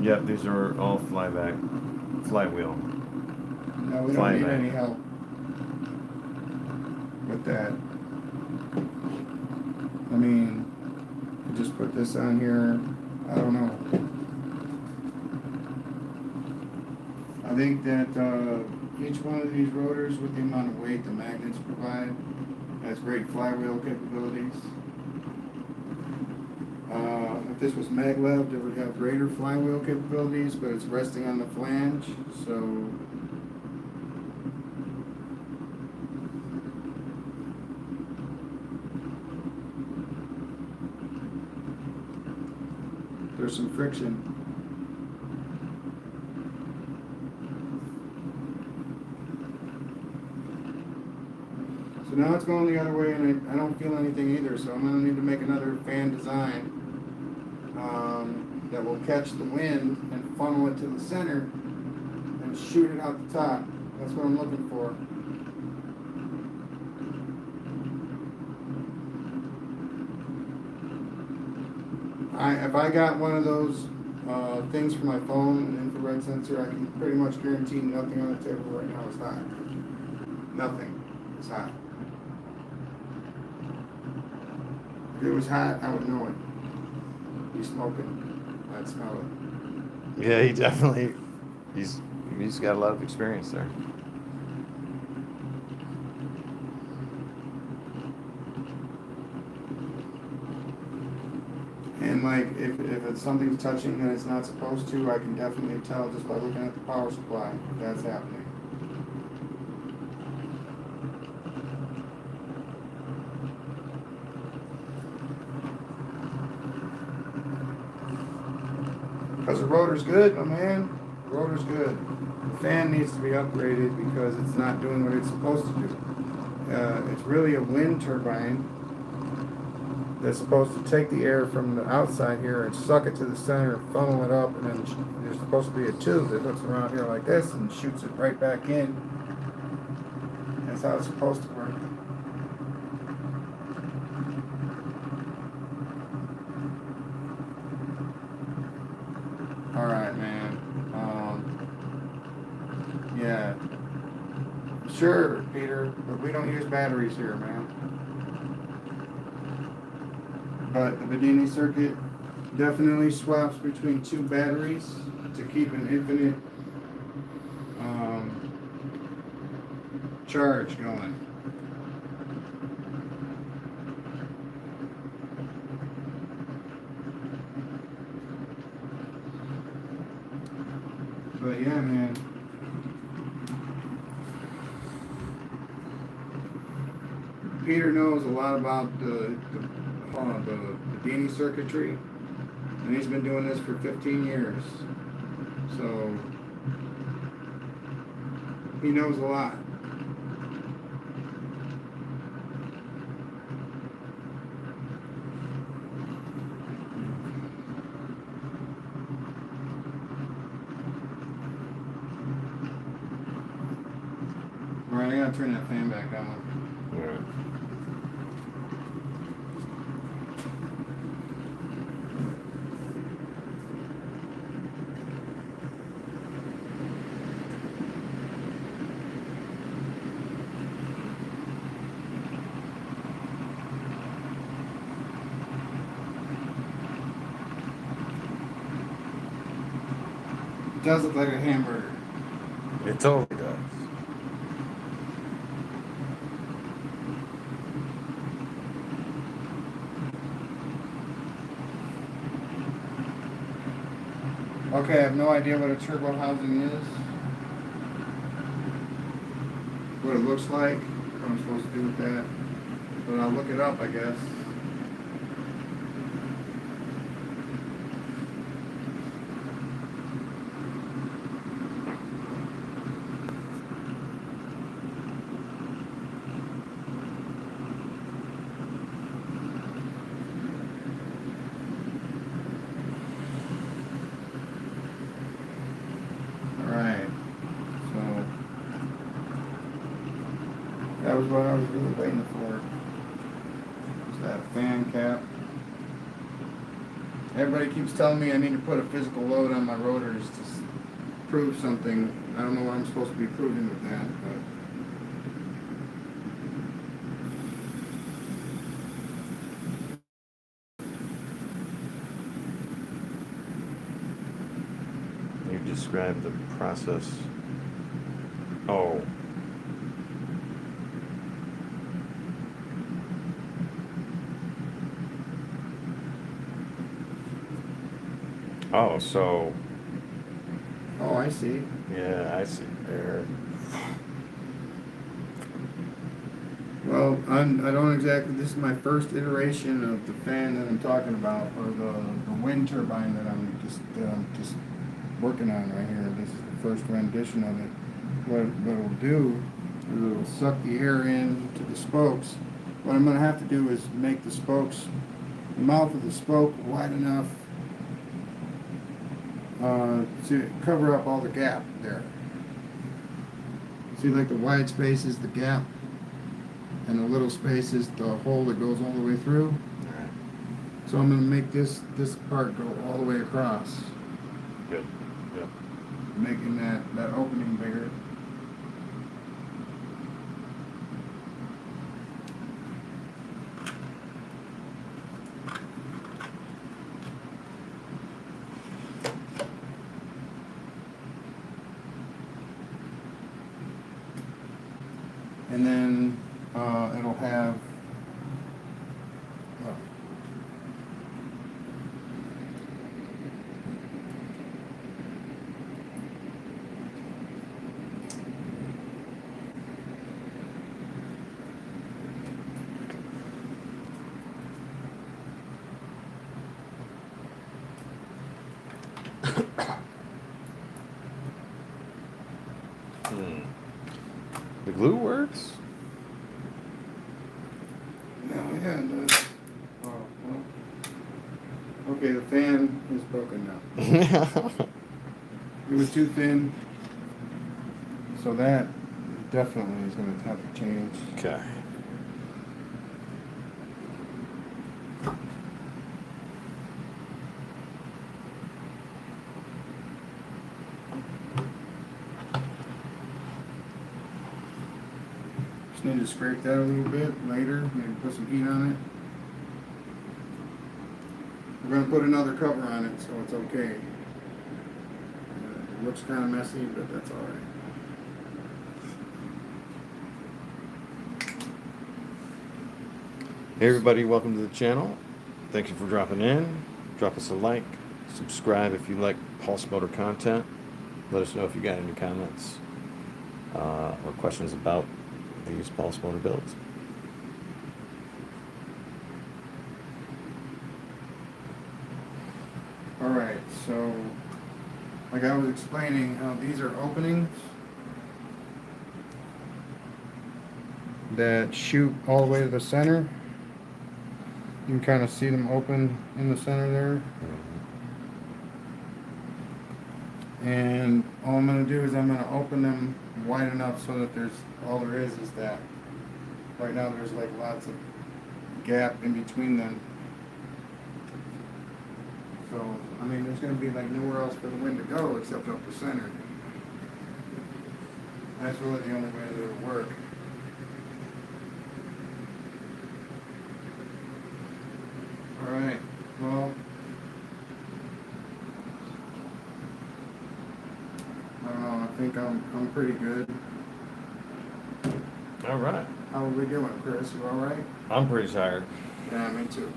Yep, these are all flywheel. No, we don't need any help with that. I mean, you just put this on here. I don't know. I think that each one of these rotors, with the amount of weight the magnets provide, has great flywheel capabilities. If this was magleved, it would have greater flywheel capabilities, but it's resting on the flange, so there's some friction. So now it's going the other way, and I don't feel anything either, so I'm going to need to make another fan design that will catch the wind and funnel it to the center and shoot it out the top. That's what I'm looking for. If I got one of those things for my phone, an infrared sensor. I can pretty much guarantee nothing on the table right now is hot. Nothing is hot. If it was hot, I would know it. He's smoking. I'd smell it. Yeah, he definitely. He's got a lot of experience there. And like, if it's something's touching that it's not supposed to, I can definitely tell just by looking at the power supply if that's happening. Because the rotor's good, my man. The rotor's good. The fan needs to be upgraded because it's not doing what it's supposed to do. It's really a wind turbine that's supposed to take the air from the outside here and suck it to the center and funnel it up, and then there's supposed to be a tube that hooks around here like this and shoots it right back in. That's how it's supposed to work. Alright, man. Yeah. Sure, Peter, but we don't use batteries here, man. But the Bedini circuit definitely swaps between two batteries to keep an infinite charge going. But yeah, man. Peter knows a lot about the Bedini circuitry, and he's been doing this for 15 years. So he knows a lot. Alright, I gotta turn that fan back on. All right. It does look like a hamburger. It totally does. Okay, I have no idea what a turbo housing is. What it looks like. What I'm supposed to do with that. But I'll look it up, I guess. That was what I was really waiting for. Was that fan cap. Everybody keeps telling me I need to put a physical load on my rotors to prove something. I don't know what I'm supposed to be proving with that, but You described the process. Oh. Oh, so. oh, I see. Yeah, I see. There. Well, I don't exactly. This is my first iteration of the fan that I'm talking about, or the wind turbine that I'm just working on right here. This is the first rendition of it. What it'll do is it'll suck the air in to the spokes. What I'm going to have to do is make the spokes, the mouth of the spoke wide enough to cover up all the gap there. See, like the wide space is the gap, and the little space is the hole that goes all the way through. So I'm going to make this part go all the way across. Good. Yep. making that opening bigger. And then it'll have The glue works? yeah, it does. Oh, well. Okay, the fan is broken now. It was too thin, so that definitely is going to have to change. Okay. Just need to scrape that a little bit later, maybe put some heat on it. We're going to put another cover on it, so it's okay. It looks kind of messy, but that's all right. Hey everybody, welcome to the channel. Thank you for dropping in. Drop us a like, subscribe if you like pulse motor content. Let us know if you got any comments or questions about these pulse motor builds. Alright, so like I was explaining, how these are openings that shoot all the way to the center. You can kind of see them open in the center there. And all I'm going to do is I'm going to open them wide enough so that there's, all there is that. Right now there's like lots of gap in between them. So, I mean, there's going to be like nowhere else for the wind to go except up the center. That's really the only way that it'll work. Alright, well, I don't know, I think I'm pretty good. All right. How are we doing, Chris? You alright? I'm pretty tired. Yeah, me too.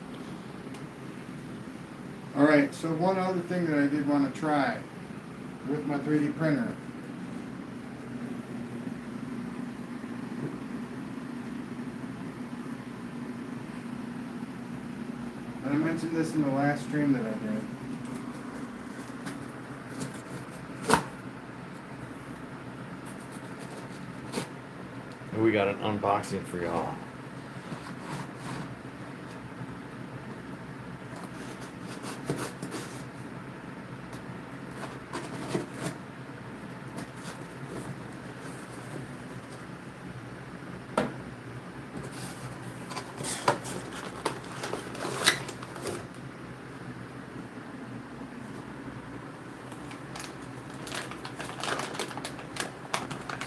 Alright, so one other thing that I did want to try with my 3D printer. And I mentioned this in the last stream that I did. We got an unboxing for y'all.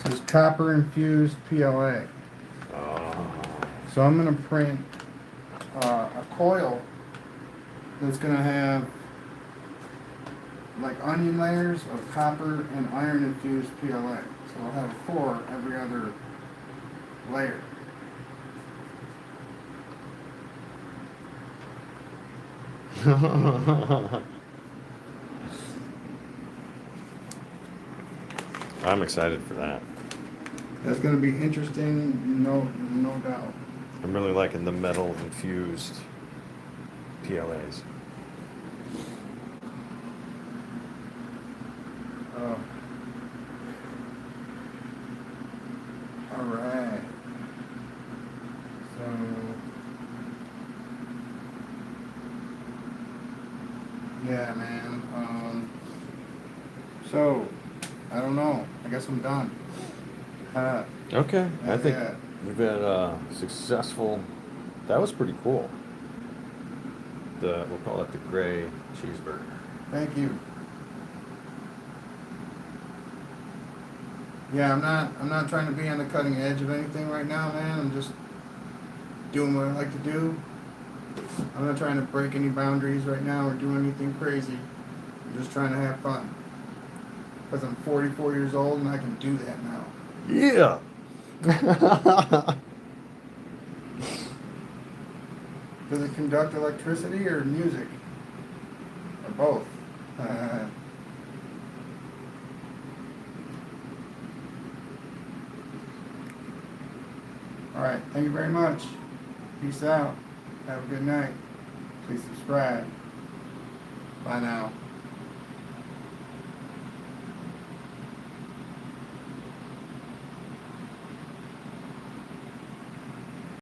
This is copper infused PLA. So I'm going to print a coil that's going to have like onion layers of copper and iron infused PLA. So I'll have 4 every other layer. I'm excited for that. That's going to be interesting, no doubt. I'm really liking the metal infused PLAs. Oh. All right. So, yeah, man. So, I don't know. I guess I'm done. Okay, I think Yeah. we've had a successful. That was pretty cool. We'll call it the gray cheeseburger. Thank you. Yeah, I'm not trying to be on the cutting edge of anything right now, man. I'm just doing what I like to do. I'm not trying to break any boundaries right now or do anything crazy. I'm just trying to have fun. Because I'm 44 years old and I can do that now. Yeah. Does it conduct electricity or music? Or both? Alright, thank you very much. Peace out. Have a good night. Please subscribe. Bye now.